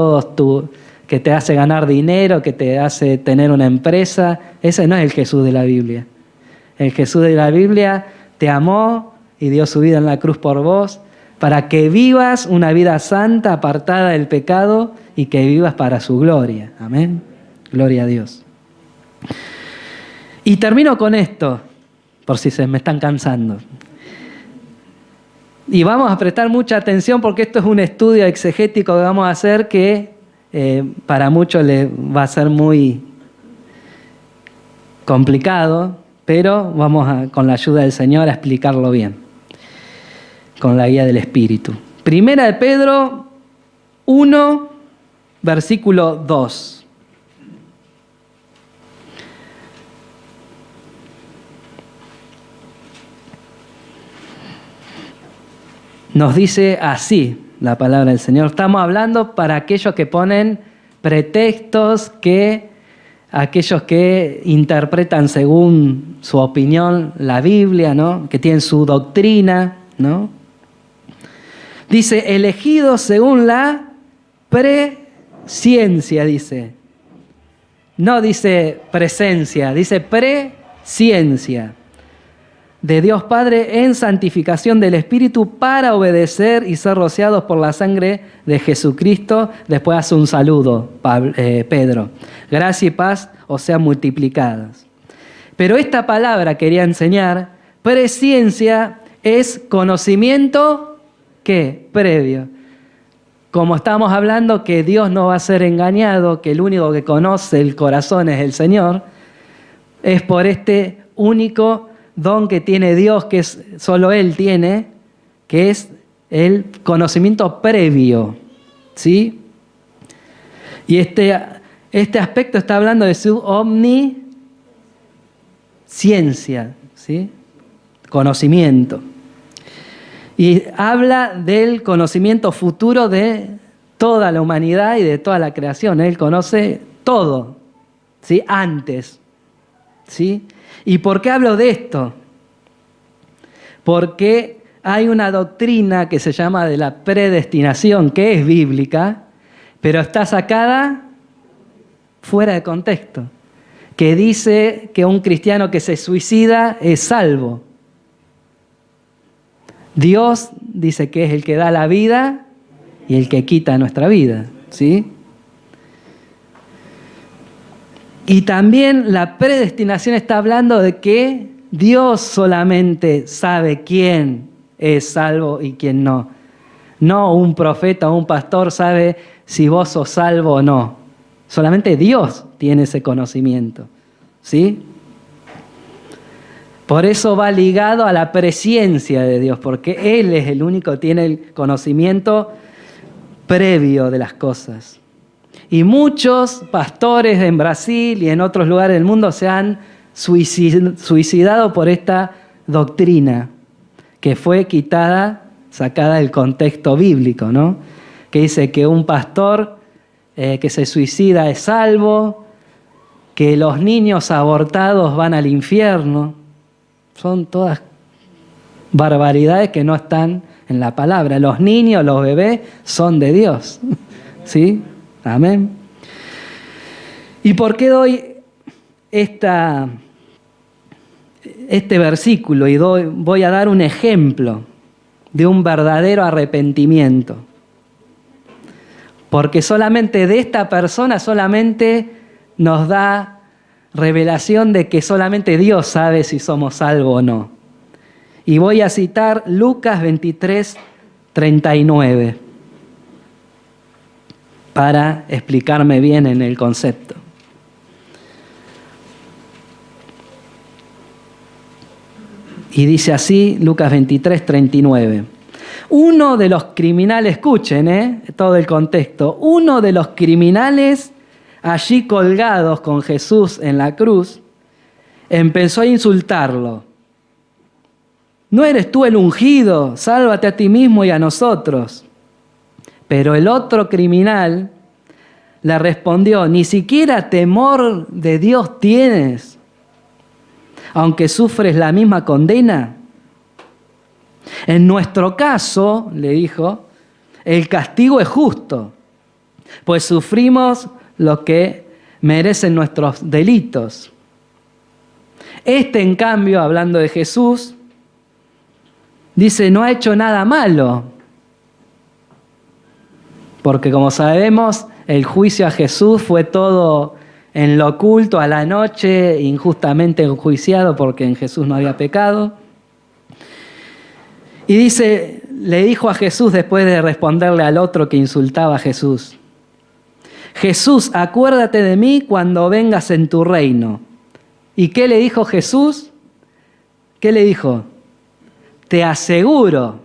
que te hace ganar dinero, que te hace tener una empresa. Ese no es el Jesús de la Biblia. El Jesús de la Biblia te amó y dio su vida en la cruz por vos, para que vivas una vida santa, apartada del pecado, y que vivas para su gloria. Amén. Gloria a Dios. Y termino con esto, por si se me están cansando. Y vamos a prestar mucha atención porque esto es un estudio exegético que vamos a hacer que para muchos les va a ser muy complicado, pero vamos con la ayuda del Señor a explicarlo bien, con la guía del Espíritu. Primera de Pedro 1, versículo 2. Nos dice así la palabra del Señor. Estamos hablando para aquellos que ponen pretextos, aquellos que interpretan según su opinión la Biblia, ¿no? Que tienen su doctrina, ¿no? Dice, elegidos según la presciencia, dice. No dice presencia, dice presciencia de Dios Padre en santificación del Espíritu para obedecer y ser rociados por la sangre de Jesucristo. Después hace un saludo, Pedro. Gracia y paz os sean multiplicadas. Pero esta palabra quería enseñar, presciencia es conocimiento, ¿qué? Previo. Como estamos hablando que Dios no va a ser engañado, que el único que conoce el corazón es el Señor, es por este único don que tiene Dios, que solo Él tiene, que es el conocimiento previo, ¿sí? Y este aspecto está hablando de su omnisciencia, ¿sí? Conocimiento. Y habla del conocimiento futuro de toda la humanidad y de toda la creación. Él conoce todo, ¿sí? Antes, ¿sí? ¿Y por qué hablo de esto? Porque hay una doctrina que se llama de la predestinación, que es bíblica, pero está sacada fuera de contexto, que dice que un cristiano que se suicida es salvo. Dios dice que es el que da la vida y el que quita nuestra vida, ¿sí? Y también la predestinación está hablando de que Dios solamente sabe quién es salvo y quién no. No un profeta o un pastor sabe si vos sos salvo o no. Solamente Dios tiene ese conocimiento, ¿sí? Por eso va ligado a la presciencia de Dios, porque Él es el único que tiene el conocimiento previo de las cosas. Y muchos pastores en Brasil y en otros lugares del mundo se han suicidado por esta doctrina que fue sacada del contexto bíblico, ¿no? Que dice que un pastor que se suicida es salvo, que los niños abortados van al infierno. Son todas barbaridades que no están en la palabra. Los niños, los bebés son de Dios, ¿sí? Amén. ¿Y por qué doy este versículo? Y voy a dar un ejemplo de un verdadero arrepentimiento. Porque solamente de esta persona solamente nos da revelación de que solamente Dios sabe si somos salvos o no. Y voy a citar Lucas 23, 39. Para explicarme bien en el concepto. Y dice así, Lucas 23, 39. Uno de los criminales, escuchen todo el contexto, uno de los criminales allí colgados con Jesús en la cruz, empezó a insultarlo. ¿no eres tú el ungido? Sálvate a ti mismo y a nosotros. Pero el otro criminal le respondió, ni siquiera temor de Dios tienes, aunque sufres la misma condena. En nuestro caso, le dijo, el castigo es justo, pues sufrimos lo que merecen nuestros delitos. Este, en cambio, hablando de Jesús, dice, no ha hecho nada malo. Porque como sabemos, el juicio a Jesús fue todo en lo oculto, a la noche, injustamente enjuiciado porque en Jesús no había pecado. Y dice, le dijo a Jesús después de responderle al otro que insultaba a Jesús, Jesús, acuérdate de mí cuando vengas en tu reino. ¿Y qué le dijo Jesús? ¿Qué le dijo? Te aseguro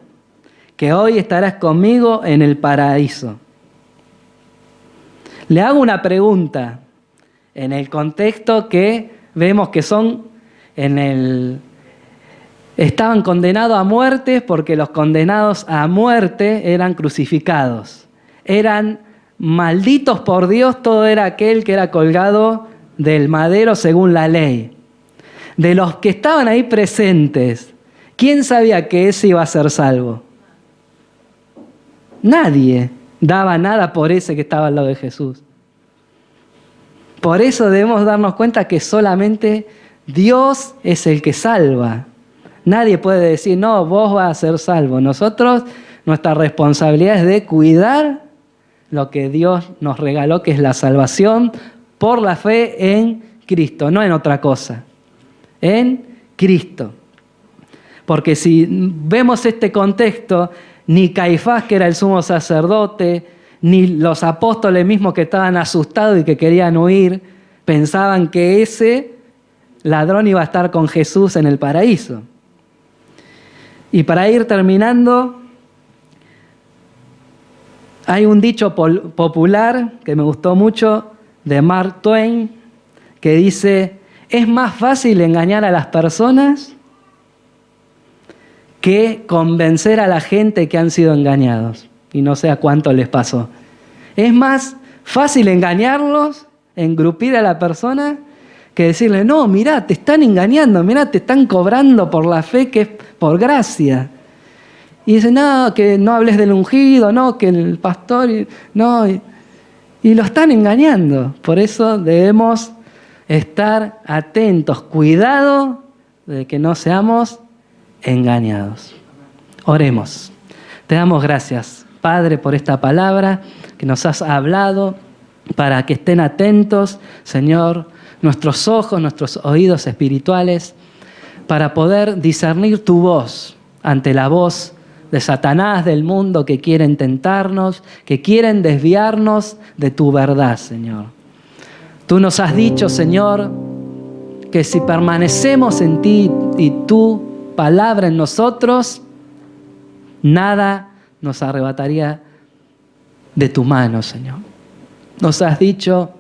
que hoy estarás conmigo en el paraíso. Le hago una pregunta en el contexto que vemos que estaban condenados a muerte porque los condenados a muerte eran crucificados. Eran malditos por Dios, todo era aquel que era colgado del madero según la ley. De los que estaban ahí presentes, ¿quién sabía que ese iba a ser salvo? Nadie daba nada por ese que estaba al lado de Jesús. Por eso debemos darnos cuenta que solamente Dios es el que salva. Nadie puede decir, no, vos vas a ser salvo. Nosotros, nuestra responsabilidad es de cuidar lo que Dios nos regaló, que es la salvación por la fe en Cristo, no en otra cosa. En Cristo. Porque si vemos este contexto, ni Caifás, que era el sumo sacerdote, ni los apóstoles mismos que estaban asustados y que querían huir, pensaban que ese ladrón iba a estar con Jesús en el paraíso. Y para ir terminando, hay un dicho popular que me gustó mucho de Mark Twain, que dice, es más fácil engañar a las personas que convencer a la gente que han sido engañados. Y no sé a cuánto les pasó. Es más fácil engañarlos, engrupir a la persona, que decirle, no, mirá, te están engañando, mirá, te están cobrando por la fe que es por gracia. Y dice, no, que no hables del ungido, no, que el pastor, no. Y lo están engañando. Por eso debemos estar atentos, cuidado de que no seamos engañados. Oremos. Te damos gracias, Padre, por esta palabra que nos has hablado, para que estén atentos, Señor, nuestros ojos, nuestros oídos espirituales, para poder discernir tu voz ante la voz de Satanás, del mundo, que quieren tentarnos, que quieren desviarnos de tu verdad, Señor. Tú nos has dicho, Señor, que si permanecemos en ti y tu palabra en nosotros, nada nos arrebataría de tu mano, Señor. Nos has dicho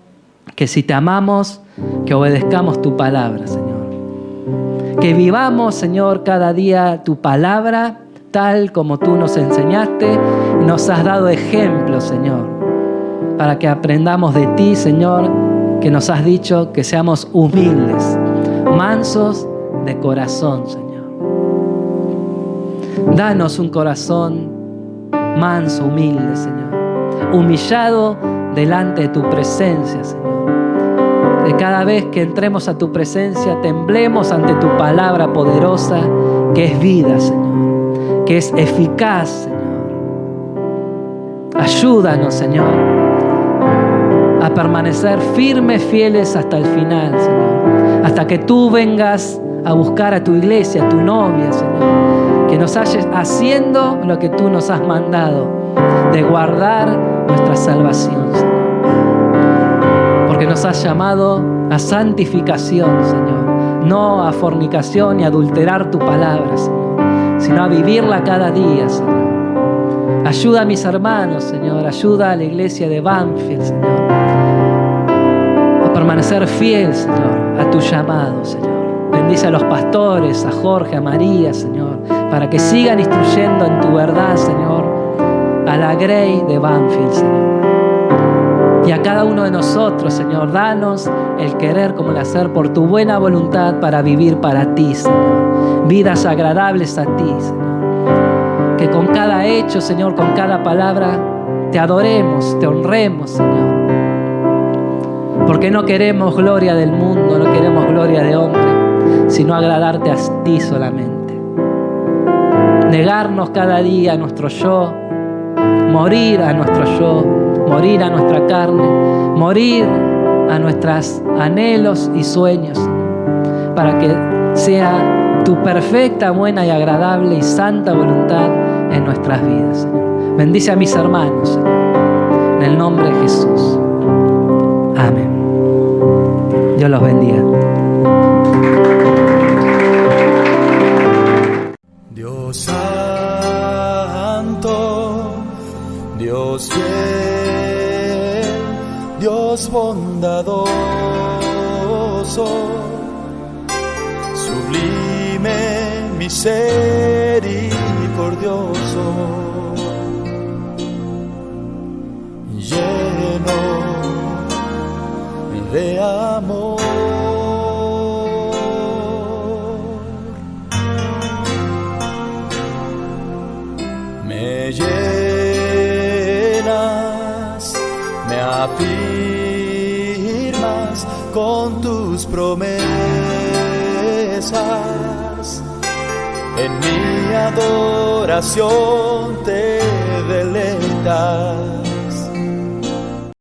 que si te amamos, que obedezcamos tu palabra, Señor. Que vivamos, Señor, cada día tu palabra tal como tú nos enseñaste y nos has dado ejemplo, Señor, para que aprendamos de ti, Señor, que nos has dicho que seamos humildes, mansos de corazón, Señor. Danos un corazón manso, humilde, Señor, humillado delante de tu presencia, Señor. Que cada vez que entremos a tu presencia temblemos ante tu palabra poderosa, que es vida, Señor, que es eficaz, Señor. Ayúdanos, Señor, a permanecer firmes, fieles hasta el final, Señor, hasta que tú vengas a buscar a tu iglesia, a tu novia, Señor, que nos halles haciendo lo que tú nos has mandado, de guardar nuestra salvación, Señor. Porque nos has llamado a santificación, Señor, no a fornicación ni a adulterar tu palabra, Señor, sino a vivirla cada día, Señor. Ayuda a mis hermanos, Señor, ayuda a la iglesia de Banfield, Señor, a permanecer fiel, Señor, a tu llamado, Señor. Bendice a los pastores, a Jorge, a María, Señor. para que sigan instruyendo en tu verdad, Señor, a la Grey de Banfield, Señor. Y a cada uno de nosotros, Señor, danos el querer como el hacer por tu buena voluntad para vivir para ti, Señor. Vidas agradables a ti, Señor. Que con cada hecho, Señor, con cada palabra, te adoremos, te honremos, Señor. Porque no queremos gloria del mundo, no queremos gloria de hombre, sino agradarte a ti solamente. Negarnos cada día a nuestro yo, morir a nuestro yo, morir a nuestra carne, morir a nuestros anhelos y sueños, para que sea tu perfecta, buena y agradable y santa voluntad en nuestras vidas, Señor. Bendice a mis hermanos, Señor, en el nombre de Jesús. Amén. Dios los bendiga. Dios santo, Dios fiel, Dios bondadoso, sublime, misericordioso, lleno de amor. Me llenas, me afirmas con tus promesas. En mi adoración te deleitas.